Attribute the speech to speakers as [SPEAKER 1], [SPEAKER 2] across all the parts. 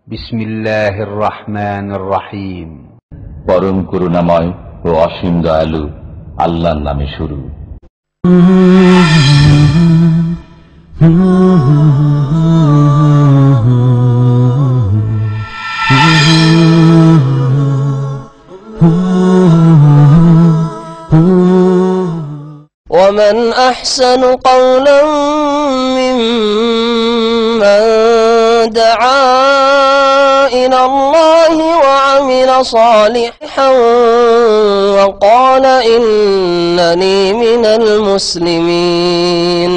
[SPEAKER 1] বিসমিল্লাহির রহমানির রহিম।
[SPEAKER 2] পরম করুণাময় ও অসীম দয়ালু আল্লাহর নামে শুরু।
[SPEAKER 3] ومن أحسن قولا ممن دعا إلى الله وعمل صالحا وقال إنني من المسلمين.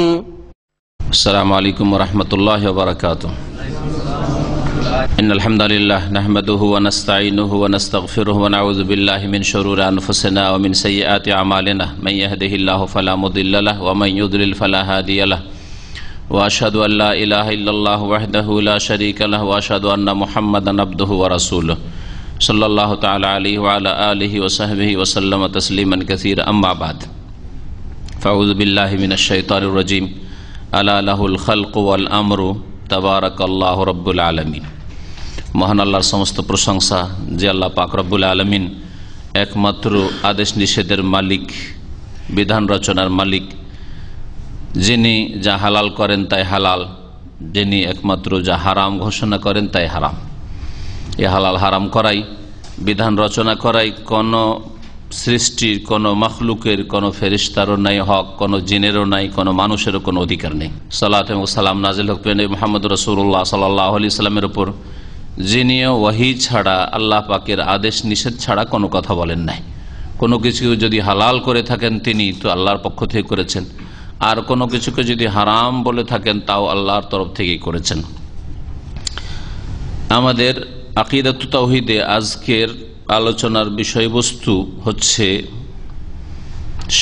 [SPEAKER 4] السلام عليكم ورحمة الله وبركاته. إن الحمد لله نحمده ونستعينه ونستغفره ونعوذ بالله من شرور أنفسنا ومن سيئات أعمالنا من يهده الله فلا مضل له ومن يضلل فلا هادي له وأشهد أن لا إله إلا الله وحده لا شريك له وأشهد أن محمدا عبده ورسوله صلى الله تعالى عليه وعلى آله وصحبه وسلم تسليما كثيرا. أما بعد فأعوذ بالله من الشيطان الرجيم ألا له الخلق والأمر تبارك الله رب العالمين. মহান আল্লাহর সমস্ত প্রশংসা যে আল্লাহ পাক রব্বুল আলামিন একমাত্র আদেশ নিষেধের মালিক, বিধান রচনার মালিক, যিনি যা হালাল করেন তাই হালাল, যিনি একমাত্র যা হারাম ঘোষণা করেন তাই হারাম। এ হালাল হারাম করাই, বিধান রচনা করাই কোনো সৃষ্টির, কোনো মখলুকের, কোনো ফেরেশতারও নাই হক, কোনো জিনেরও নাই, কোনো মানুষেরও কোনো অধিকার নেই। সালাত এবং সালাম নাজিল হোক মুহাম্মদ রাসূলুল্লাহ সাল্লাল্লাহু আলাইহি সাল্লামের উপর, যিনিও ওয়াহি ছাড়া, আল্লাহ পাকের আদেশ নিষেধ ছাড়া কোনো কথা বলেন নাই। কোনো কিছু যদি হালাল করে থাকেন তিনি তো আল্লাহর পক্ষ থেকে করেছেন, আর কোনো কিছুকে যদি হারাম বলে থাকেন তাও আল্লাহর তরফ থেকেই করেছেন। আমাদের আকীদাতুত তাওহীদে আজকের আলোচনার বিষয়বস্তু হচ্ছে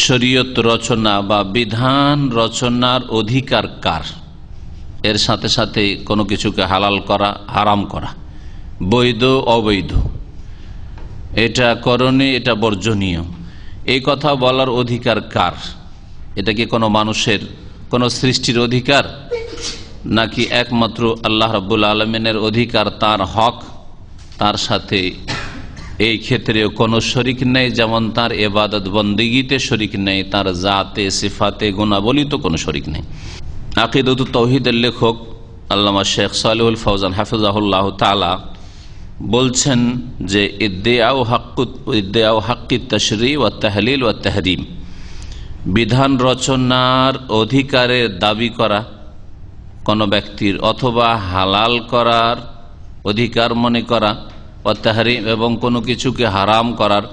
[SPEAKER 4] শরীয়ত রচনা বা বিধান রচনার অধিকার কার, এর সাথে সাথে কোনো কিছুকে হালাল করা, হারাম করা, বৈধ অবৈধ, এটা করণীয়, এটা বর্জনীয়, এই কথা বলার অধিকার কার? এটা কি কোনো মানুষের, কোনো সৃষ্টির অধিকার, নাকি একমাত্র আল্লাহ রাব্বুল আলামিনের অধিকার, তার হক? তার সাথে এই ক্ষেত্রেও কোনো শরিক নেই, যেমন তার ইবাদত বন্দেগীতে শরিক নেই, তার জাতে সিফাতে গুণাবলীতে কোনো শরিক নেই। আকীদাতুত তাওহীদের লেখক আল্লামা শেখ সালেহুল ফওজান হাফিজাহুল্লাহ তাআলা বলছেন যে ইদ্দিআউ হাক্কিত তাশরী ওয়া তাহলিল ওয়া তাহরীম, বিধান রচনার অধিকারের দাবি করা কোনো ব্যক্তির, অথবা হালাল করার অধিকার মনে করা, ওয়া তাহরীম এবং কোনো কিছুকে হারাম করার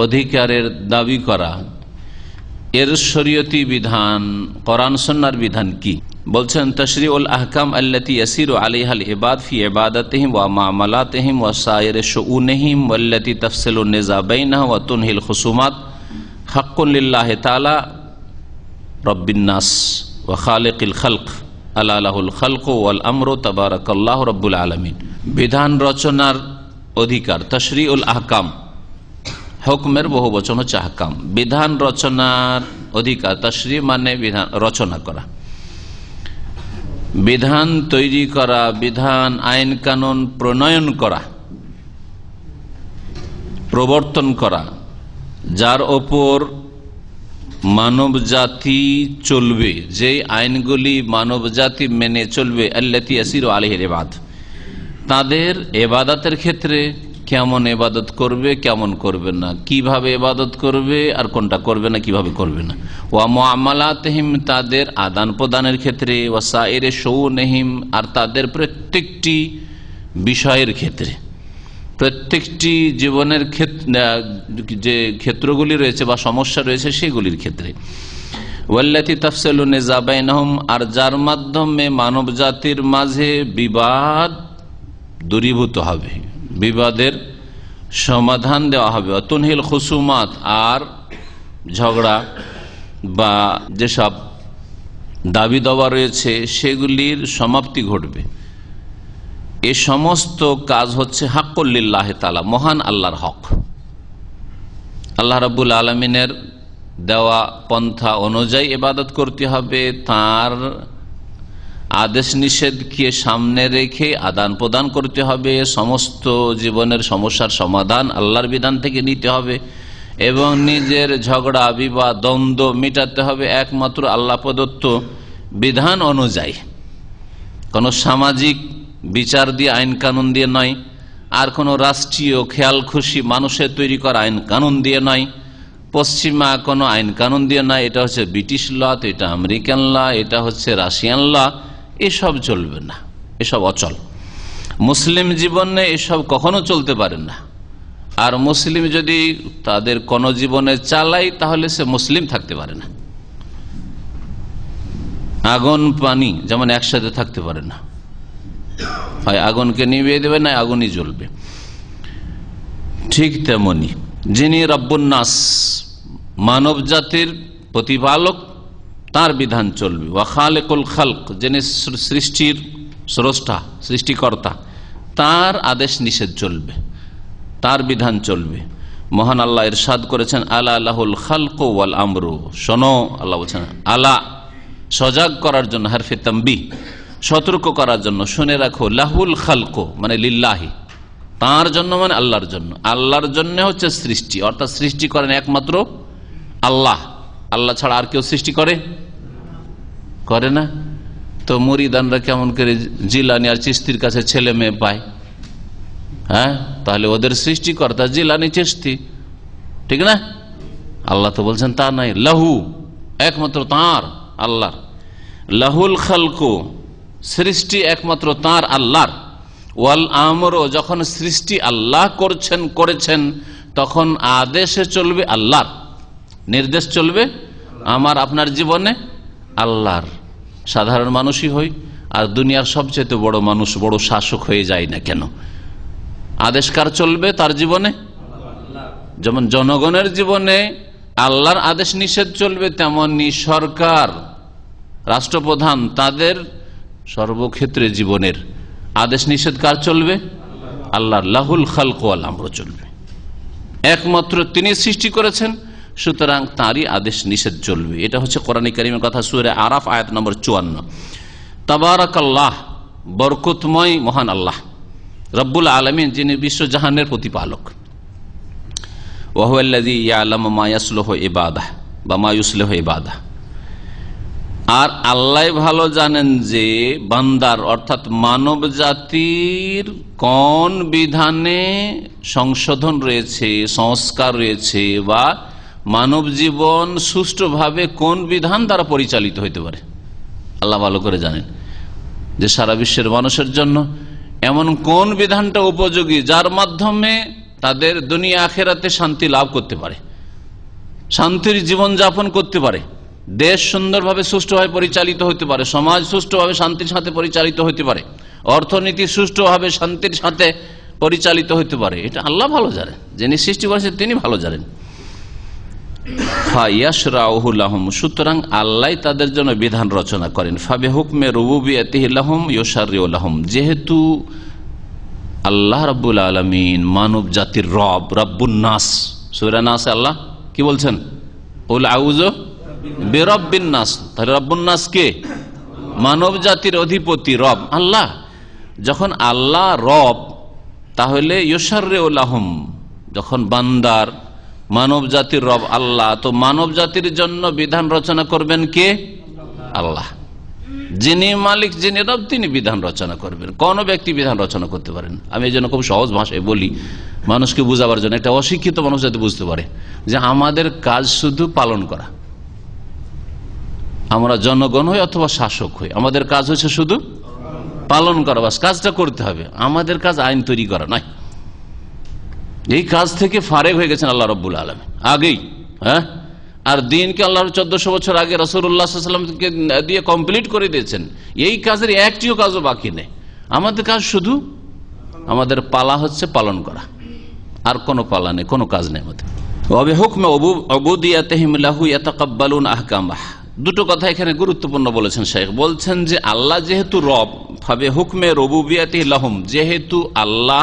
[SPEAKER 4] অধিকারের দাবি করা, এর শরীয়তি বিধান, কোরআন সুন্নাহর বিধান কি? বলছেন তাশরীউল আহকাম আল্লাতী ইয়াসিরু আলাইহাল ইবাদ ফি ইবাদাতিহিম ওয়া মুআমালাতিহিম ওয়া সায়রি শুউনিহিম ওয়াল্লাতী তাফসিলুন নিজা বাইনাহুম ওয়া তুনহিল খুসুমাত হাক্কুন লিল্লাহি তাআলা রাব্বিন নাস ওয়া খালিকিল খালক আলা লাহুল খালকু ওয়াল আমরু তাবারাকাল্লাহু রাব্বুল আলামিন। বিধান রচনার অধিকার, তাশরীউল আহকাম, হুকমের বহু বচন হচ্ছে আহকাম। বিধান রচনার অধিকার, তাশরী মানে বিধান রচনা করা, বিধান তৈরি করা, বিধান আইন কানুন প্রণয়ন করা, প্রবর্তন করা, যার ওপর মানব জাতি চলবে, যে আইনগুলি মানব জাতি মেনে চলবে, আল্লাতী ইয়াসিরু আলাইহিল ইবাদ, তাদের ইবাদতের ক্ষেত্রে কেমন ইবাদত করবে, কেমন করবে না, কিভাবে ইবাদত করবে আর কোনটা করবে না, কিভাবে করবে না, ওয়া মুআমালাতিহিম, তাদের আদান প্রদানের ক্ষেত্রে, ওয়া সাইরে শুউনিহিম, আর তাদের প্রত্যেকটি বিষয়ের ক্ষেত্রে, প্রত্যেকটি জীবনের যে ক্ষেত্রগুলি রয়েছে বা সমস্যা রয়েছে সেগুলির ক্ষেত্রে, ওয়াল্লাতী তাফসিলু নিজা বাইনাহুম, আর যার মাধ্যমে মানব জাতির মাঝে বিবাদ দূরীভূত হবে, বিবাদের সমাধান দেওয়া হবে, তুনহিল খুসুমাত, আর ঝগড়া বা যেসব দাবি দাওয়া রয়েছে সেগুলির সমাপ্তি ঘটবে। এ সমস্ত কাজ হচ্ছে হাক্কুল লিল্লাহি তাআলা, মহান আল্লাহর হক। আল্লাহ রাব্বুল আলামিনের দেওয়া পন্থা অনুযায়ী ইবাদত করতে হবে, তার আদেশ নিষেধকে সামনে রেখে আদান প্রদান করতে হবে, সমস্ত জীবনের সমস্যার সমাধান আল্লাহর বিধান থেকে নিতে হবে এবং নিজের ঝগড়া বিবাদ দ্বন্দ্ব মেটাতে হবে একমাত্র আল্লাহ প্রদত্ত বিধান অনুযায়ী। কোনো সামাজিক বিচার দিয়ে, আইন কানুন দিয়ে নয়, আর কোনো রাষ্ট্রীয় খেয়াল খুশি মানুষের তৈরি করা আইন কানুন দিয়ে নয়, পশ্চিমা কোনো আইন কানুন দিয়ে নয়। এটা হচ্ছে ব্রিটিশ ল, তো এটা আমেরিকান ল, এটা হচ্ছে রাশিয়ান ল, এসব চলবে না, এসব অচল। মুসলিম জীবনে এসব কখনো চলতে পারে না। আর মুসলিম যদি তাদের কোন জীবনে চালায় তাহলে সে মুসলিম থাকতে পারে না। আগুন পানি যেমন একসাথে থাকতে পারে না, হয় আগুনকে নিভিয়ে দেবে না আগুনই জ্বলবে। ঠিক তেমনি যিনি রব্বুন নাস, মানব জাতির প্রতিপালক, তার বিধান চলবে। ওয়া খালিকুল খালক, যিনি সৃষ্টির স্রষ্টা, সৃষ্টিকর্তা, তার আদেশ নিষেধ চলবে, তার বিধান চলবে। মহান আল্লাহ ইরশাদ করেছেন, আলা লাহুল খালকু ওয়াল আমরু। শোনো, আল্লাহ বলছেন আলা, সজাগ করার জন্য, হারফে তামবিহ, সতর্ক করার জন্য। শুনে রাখো, লাহুল খালকু মানে লিল্লাহি, তার জন্য মানে আল্লাহর জন্য। আল্লাহর জন্য হচ্ছে সৃষ্টি, অর্থাৎ সৃষ্টি করেন একমাত্র আল্লাহ। আল্লাহ ছাড়া আর কেউ সৃষ্টি করে না। তো মুরিদানরা কেমন করে জিলানি আর চিশতির কাছে ছেলে মেয়ে পায়? হ্যাঁ, তাহলে ওদের সৃষ্টিকর্তা জিলানি চিশতি, ঠিক না? আল্লাহ তো বলছেন তা নাই, লাহু, একমাত্র তাঁর, আল্লাহর। লাহুল খালকু, সৃষ্টি একমাত্র তাঁর, আল্লাহর। ওয়াল আমর, যখন সৃষ্টি আল্লাহ করেছেন তখন আদেশে চলবে আল্লাহর, নির্দেশ চলবে আমার আপনার জীবনে আল্লাহর। সাধারণ মানুষই হই আর দুনিয়ার সবচেয়ে বড় মানুষ, বড় শাসক হয়ে যায় না কেন, আদেশ কার চলবে তার জীবনে? যেমন জনগণের জীবনে আল্লাহর আদেশ নিষেধ চলবে, তেমনি সরকার, রাষ্ট্রপ্রধান, তাদের সর্বক্ষেত্রে জীবনের আদেশ নিষেধ কার চলবে? আল্লাহর। লাহুল খালকু ওয়াল আমর চলবে, একমাত্র তিনি সৃষ্টি করেছেন, সুতরাং তারই আদেশ নিষেধ চলবে। এটা হচ্ছে কোরআন কারীমের কথা, সূরা আরাফ আয়াত নম্বর 54। তাবারাকাল্লাহ, বরকতময় মহান আল্লাহ রব্বুল আলামিন, যিনি বিশ্বজাহানের প্রতিপালক। ওয়া হুয়াল্লাযী ইয়ালামু মা ইয়াসলুহু ইবাদাহ বা মা ইউসলিহু ইবাদাহ। আর আল্লাহ ভালো জানেন যে বান্দার অর্থাৎ মানব জাতির কোন বিধানে সংশোধন রয়েছে, সংস্কার রয়েছে, বা মানব জীবন সুষ্ঠুভাবে কোন বিধান দ্বারা পরিচালিত হইতে পারে। আল্লাহ ভালো করে জানেন যে সারা বিশ্বের মানুষের জন্য এমন কোন বিধানটা উপযোগী, যার মাধ্যমে তাদের দুনিয়া আখেরাতে শান্তি লাভ করতে পারে, শান্তির জীবন যাপন করতে পারে, দেশ সুন্দরভাবে সুষ্ঠুভাবে পরিচালিত হতে পারে, সমাজ সুষ্ঠুভাবে শান্তির সাথে পরিচালিত হতে পারে, অর্থনীতি সুষ্ঠুভাবে শান্তির সাথে পরিচালিত হতে পারে। এটা আল্লাহ ভালো জানেন, যিনি সৃষ্টি করেছেন তিনি ভালো জানেন। ফায়াশরাউহু লাহুম, সুতরাং আল্লাহ তাদের জন্য বিধান রচনা করেন। ফাবিহুকমে রুবুবিয়াতিহি লাহুম ইউশাররিউ লাহুম, যেহেতু আল্লাহ রাব্বুল আলামিন মানব জাতির রব, রব্বুন নাস। সূরা নাস আল্লাহ কি বলছেন? কুল আউযু বিরাব্বিন নাস। তাহলে রব্বুন নাস কে? মানব জাতির অধিপতি রব আল্লাহ। যখন আল্লাহ রব, তাহলে ইউশাররিউ লাহুম, যখন বান্দার মানব জাতির রব আল্লাহ, তো মানব জাতির জন্য বিধান রচনা করবেন কে? আল্লাহ। যিনি মালিক, যিনি রব, তিনি বিধান রচনা করবেন। কোন ব্যক্তি বিধান রচনা করতে পারেন? আমি এই জন্য খুব সহজ ভাষায় বলি মানুষকে বুঝাবার জন্য, একটা অশিক্ষিত মানুষ যাতে বুঝতে পারে যে আমাদের কাজ শুধু পালন করা। আমরা জনগণ হই অথবা শাসক হই, আমাদের কাজ হচ্ছে শুধু পালন করা, বাস কাজটা করতে হবে। আমাদের কাজ আইন তৈরি করা নয়। এই কাজ থেকে ফারেক হয়ে গেছেন আল্লাহ রাব্বুল আলামিন আগেই। হ্যাঁ, আর দিনকে আল্লাহর 1400 বছর আগে রাসূলুল্লাহ সাল্লাল্লাহু আলাইহি ওয়াসাল্লামকে দিয়ে কমপ্লিট করে দিয়েছেন। এই কাজের একটিও কাজও বাকি নেই। আমাদের কাজ শুধু, আমাদের পালা হচ্ছে পালন করা, আর কোনো পালা নেই, কোনো কাজ নেই আমাদের। ওয়া বিহুকমি উবুদিয়াতিহিম লাহু ইয়াতাকাব্বালুন আহকামাহ। দুটো কথা এখানে গুরুত্বপূর্ণ বলেছেন শেখ। বলছেন যে আল্লাহ যেহেতু রব, ফাবে হুকমে রুবুবিয়াতিহি লাহুম, যেহেতু আল্লাহ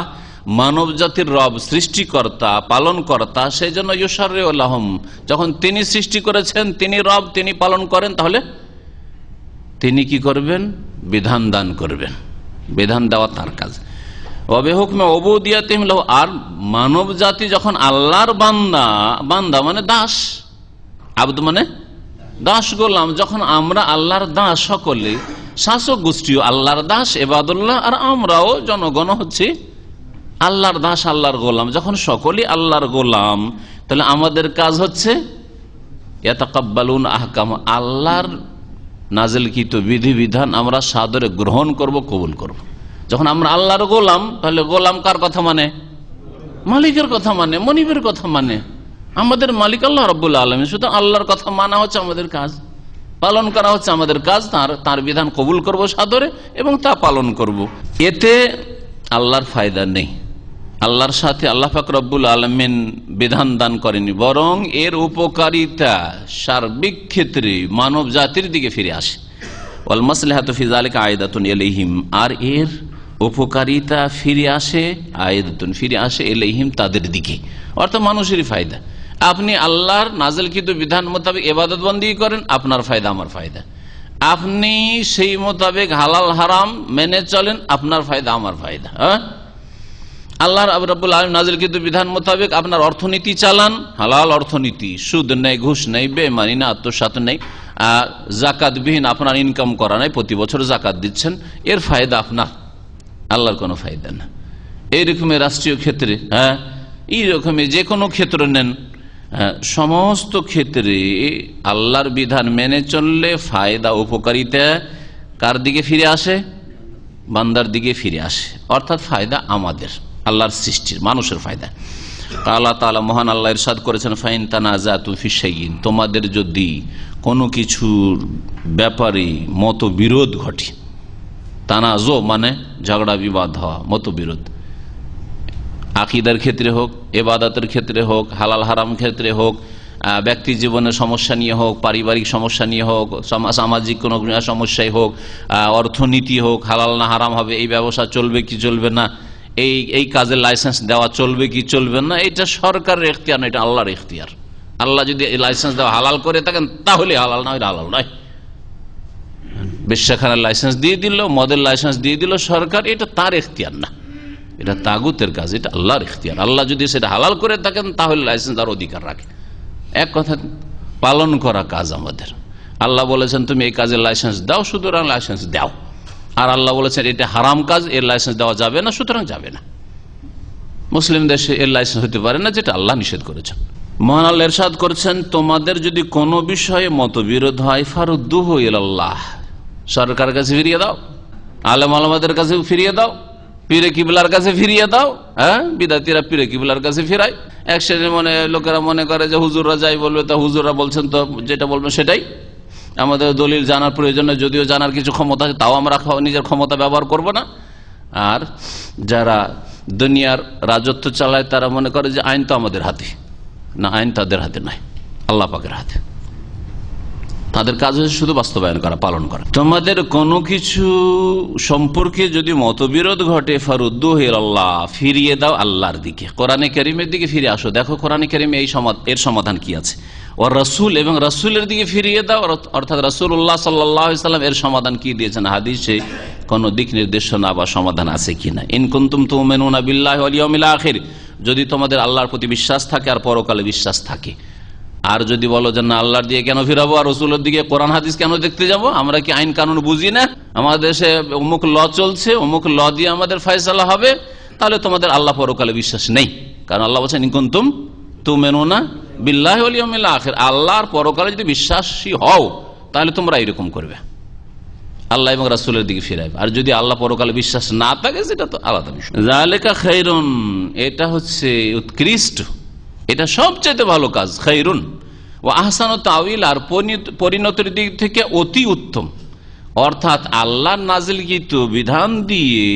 [SPEAKER 4] মানব জাতির রব, সৃষ্টিকর্তা, পালনকর্তা, সেই জন্য ইউশাররিউ লাহুম, যখন তিনি সৃষ্টি করেছেন, তিনি রব, তিনি পালন করেন, তাহলে তিনি কি করবেন? বিধান দান করবেন, বিধান দেওয়া তার কাজ। অবেহুকমে অবুদিয়াতিহিম লাহু, আর মানব জাতি যখন আল্লাহর বান্দা, বান্দা মানে দাস, আব্দ মানে দাস, গোলাম, যখন আমরা আল্লাহর দাস, সকলে শাসক গোষ্ঠীও আল্লাহর দাস ইবাদুল্লাহ, আর আমরাও জনগণ হচ্ছে আল্লাহর দাস, আল্লাহর গোলাম। যখন সকলেই আল্লাহর গোলাম, তাহলে আমাদের কাজ হচ্ছে ইয়াতাকাব্বালুন আহকাম, আল্লাহর নাজিলকৃত বিধিবিধান আমরা সাদরে গ্রহণ করব, কবুল করব। যখন আমরা আল্লাহর গোলাম, তাহলে গোলাম কার কথা মানে? মালিকের কথা মানে, মনিবের কথা মানে। আমাদের মালিক আল্লাহ রাব্বুল আলামিন, শুধু আল্লাহর কথা মানা হচ্ছে আমাদের কাজ, পালন করা হচ্ছে আমাদের কাজ। তার বিধান কবুল করব সাদরে এবং তা পালন করব। এতে আল্লাহর ফায়দা নেই, আল্লাহর সাথে আল্লাহ পাক রব্বুল আলামিন বিধান দান করেনি, বরং এর উপকারিতা সার্বিক ক্ষেত্রে মানব জাতির দিকে ফিরে আসে। ওয়াল মাসলাহাতু ফি যালিকা আইদাতুন ইলাইহিম, আর এর উপকারিতা ফিরে আসে, আইদাতুন ফিরে আসে ইলাইহিম, তাদের দিকে, অর্থাৎ মানুষেরই ফায়দা। আপনি আল্লাহর নাজিলকৃত বিধান মোতাবেক ইবাদত বন্দেগী করেন, আপনার ফায়দা আমার ফায়দা। আপনি সেই মোতাবেক হালাল হারাম মেনে চলেন, আপনার ফায়দা আমার ফায়দা। আল্লাহ রাব্বুল আলামিন নাজিলকৃত বিধান মোতাবেক আপনার অর্থনীতি চালান, হালাল অর্থনীতি, সুদ নেই, ঘুষ নেই, বেঈমানি না, আত্মসাৎ নেই, যাকাতবিহীন আপনার ইনকাম করা নাই, প্রতি বছর যাকাত দিচ্ছেন, এর ফায়দা আপনার, আল্লাহর কোনো ফায়দা না। এইরকমের রাষ্ট্রীয় ক্ষেত্রে, এইরকমের যে কোনো ক্ষেত্র নেন, সমস্ত ক্ষেত্রে আল্লাহর বিধান মেনে চললে ফায়দা, উপকারিতা কার দিকে ফিরে আসে? বান্দার দিকে ফিরে আসে, অর্থাৎ ফায়দা আমাদের, আল্লাহর সৃষ্টির, মানুষের ফায়দা। আল্লাহ তাআলা মহান আল্লাহ ইরশাদ করেছেন, ফাইন তানাজাতুম ফি শাইইন, তোমাদের যদি কোনো কিছুর ব্যাপারে মতবিরোধ ঘটে, তানাজো মানে ঝগড়া বিবাদ হওয়া, মতবিরোধ, আকীদার ক্ষেত্রে হোক, ইবাদতের ক্ষেত্রে হোক, হালাল হারাম ক্ষেত্রে হোক, ব্যক্তি জীবনের সমস্যা নিয়ে হোক, পারিবারিক সমস্যা নিয়ে হোক, সামাজিক কোনো সমস্যায় হোক, অর্থনীতি হোক, হালাল না হারাম হবে, এই ব্যবসা চলবে কি চলবে না, এই কাজের লাইসেন্স দেওয়া চলবে কি চলবে না, এটা সরকারের ইখতিয়ার না, এটা আল্লাহর ইখতিয়ার। আল্লাহ যদি এই লাইসেন্স দেওয়া হালাল করে থাকেন, তাহলে হালাল, না হলে হালাল নয়। বেশ্যাখানার লাইসেন্স দিয়ে দিল, মদের লাইসেন্স দিয়ে দিল সরকার, এটা তার ইখতিয়ার না, এটা তাগুতের কাজ, এটা আল্লাহর ইখতিয়ার। আল্লাহ যদি সেটা হালাল করে থাকেন, তাহলে লাইসেন্স দেওয়ার অধিকার রাখে। এক কথা পালন করা কাজ আমাদের। আল্লাহ বলেছেন তুমি এই কাজের লাইসেন্স দাও, সুতরাং লাইসেন্স দাও। আর আল্লাহ বলেছেন এটা হারাম কাজ, এর লাইসেন্স দেওয়া যাবে না, সুতরাং যাবে না। মুসলিম দেশে এর লাইসেন্স হতে পারে না, যেটা আল্লাহ নিষেধ করেছেন। মহান আল্লাহ ইরশাদ করছেন, তোমাদের যদি কোনো বিষয়ে মতবিরোধ হয়, ফারুদ্দুহু ইলাল্লাহ, সরকারের কাছে ফিরিয়ে দাও, আলেম ওলামাদের কাছে ফিরিয়ে দাও, পীরে কিবলার কাছে ফিরিয়ে দাও। বিদাতিরা পীরে কিবলার কাছে ফিরায়। এক শ্রেণীর লোকেরা মনে করে যে হুজুররা যাই বলবে, তা হুজুররা বলছেন তো যেটা বলবেন সেটাই, আমাদের দলিল জানার প্রয়োজনে, যদিও জানার কিছু ক্ষমতা আছে, তাও আমরা নিজের ক্ষমতা ব্যবহার করব না। আর যারা দুনিয়ার রাজত্ব চালায়, তারা মনে করে যে আইন তো আমাদের হাতে না, আইন তাদের হাতে নয়, আল্লাহ পাকের হাতে। তাদের কাজ হচ্ছে শুধু বাস্তবায়ন করা, পালন করা। তোমাদের কোনো কিছু সম্পর্কে যদি মতবিরোধ ঘটে, ফারুদ্দুহু ইলাল্লাহ, ফিরিয়ে দাও আল্লাহর দিকে, কোরআনে কারীমের দিকে ফিরে আসো। দেখো কোরআনে কারীমে এর সমাধান কি আছে। ও রাসূল, এবং রাসূলের দিকে ফিরিয়ে দাও, অর্থাৎ রাসূলুল্লাহ সাল্লাল্লাহু আলাইহি ওয়াসাল্লাম এর সমাধান কি দিয়েছেন, হাদিসে কোন দিক নির্দেশনা বা সমাধান আছে কিনা। ইন কুনতুম তুমিনুনা বিল্লাহি ওয়াল ইয়াউমিল আখির, যদি তোমাদের আল্লাহর প্রতি বিশ্বাস থাকে আর পরকালে বিশ্বাস থাকে। আর যদি বলো যে না, আল্লাহর দিকে কেন ফিরাবো আর রসুলের দিকে কোরআন হাদিস কেন দেখতে যাব, আমরা কি আইন কানুন বুঝি না, আমাদের দেশে অমুক ল চলছে, অমুক ল দিয়ে আমাদের ফয়সালা হবে, তাহলে তোমাদের আল্লাহ পরকালে বিশ্বাস নেই। কারণ আল্লাহ বলছেন, ইন কুনতুম তুমিনুনা বিল্লাহি ওয়াল ইয়াউমিল আখির, আল্লাহর পরকালে যদি বিশ্বাসী হও, তাহলে তোমরা এরকম করবে, আল্লাহ এবং রাসূলের দিকে ফিরাবে। আর যদি আল্লাহ পরকালে বিশ্বাস না থাকে, সেটা তো আলাদা বিষয়। যালিকা খায়রুন, এটা হচ্ছে উৎকৃষ্ট, এটা সবচেয়ে ভালো কাজ। খায়রুন ও আহসানু তাউইল, আর পরিণতির দিক থেকে অতি উত্তম। অর্থাৎ আল্লাহর নাজিলকৃত বিধান দিয়ে